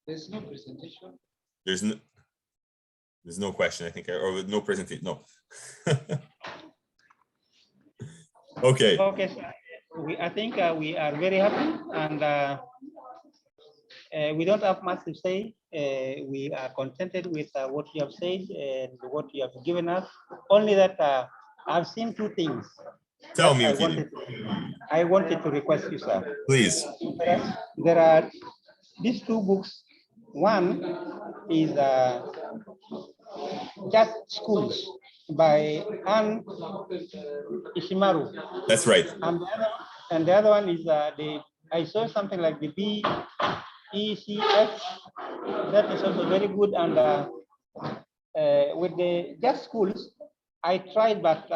There's no presentation. There's no question, I think, or no presentation. No. Okay. Okay, so I think we are very happy, and we don't have much to say. We are contented with what you have said and what you have given us. Only that I've seen two things. Tell me, I wanted to request you, sir. Please. There are these two books. One is Just Schools by Anne Ishimaru. That's right. And the other one is I saw something like the BECS. That is also very good. And with the Just Schools, I tried, but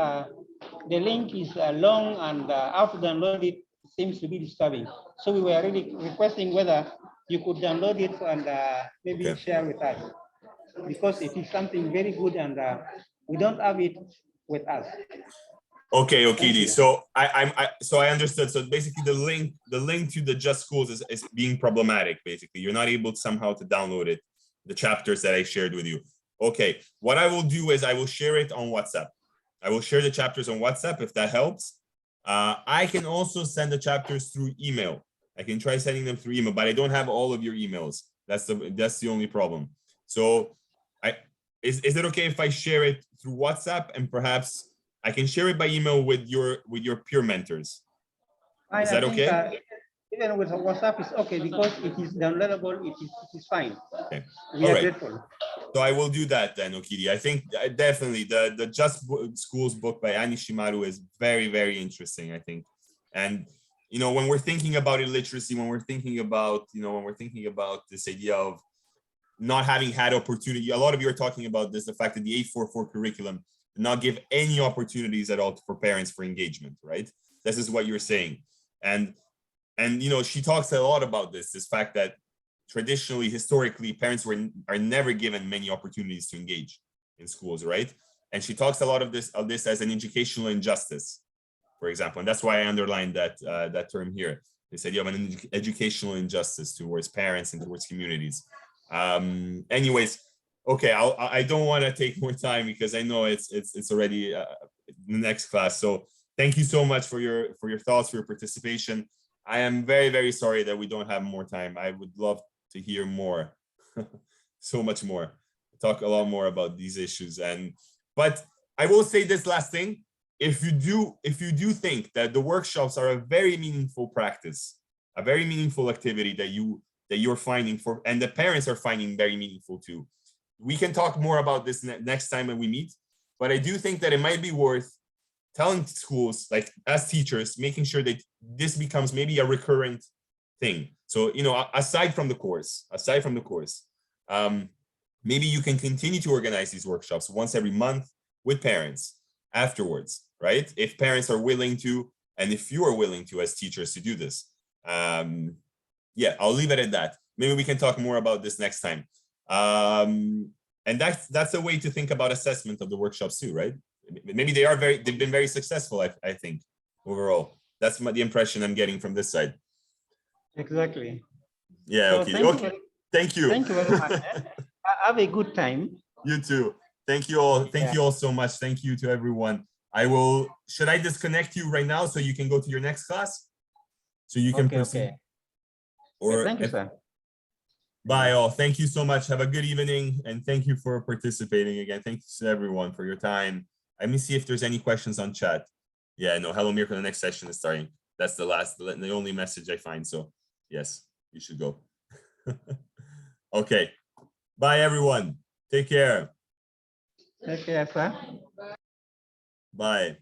the link is long, and how to download it seems to be disturbing. So we were really requesting whether you could download it and maybe share with us, because it is something very good, and we don't have it with us. Okay, so I understood. So basically, the link to the Just Schools is being problematic. Basically, you're not able somehow to download it, the chapters that I shared with you. Okay, what I will do is I will share it on WhatsApp. I will share the chapters on WhatsApp if that helps. I can also send the chapters through email. I can try sending them through email, but I don't have all of your emails. That's the only problem. So is it okay if I share it through WhatsApp, and perhaps I can share it by email with your peer mentors? Is that okay? Even with WhatsApp is okay, because it is downloadable. It is fine. Okay. We are grateful. So I will do that then, Okidi. I think definitely the Just Schools book by Anne Ishimaru is very, very interesting, I think. And when we're thinking about illiteracy, when we're thinking about this idea of not having had opportunity, a lot of you are talking about this, the fact that the 844 curriculum did not give any opportunities at all for parents for engagement, right? This is what you're saying. And she talks a lot about this fact that traditionally, historically, parents are never given many opportunities to engage in schools, right? And she talks a lot of this as an educational injustice, for example, and that's why I underlined that term here. This idea of an educational injustice towards parents and towards communities. Anyways, okay, I don't want to take more time, because I know it's already the next class. So thank you so much for your thoughts, for your participation. I am very, very sorry that we don't have more time. I would love to hear more, so much more, talk a lot more about these issues. But I will say this last thing: if you do think that the workshops are a very meaningful practice, a very meaningful activity that you're finding and the parents are finding very meaningful too, we can talk more about this next time when we meet. But I do think that it might be worth telling schools, like as teachers, making sure that this becomes maybe a recurrent thing. So, aside from the course, maybe you can continue to organize these workshops once every month with parents afterwards, right? If parents are willing to, and if you are willing to as teachers to do this. Yeah, I'll leave it at that. Maybe we can talk more about this next time. And that's a way to think about assessment of the workshops too, right? Maybe they've been very successful, I think, overall. That's the impression I'm getting from this side. Exactly. Yeah, so okay. Thank you very much. Have a good time. You too. Thank you all. Thank you all so much. Thank you to everyone. Should I disconnect you right now so you can go to your next class? So you can proceed. Okay. Or thank you, sir. Bye all. Thank you so much. Have a good evening, and thank you for participating again. Thank you to everyone for your time. Let me see if there's any questions on chat. Yeah, no, hello Mirko, the next session is starting. That's the only message I find. So yes, you should go. Okay. Bye everyone. Take care. Take care, sir. Bye.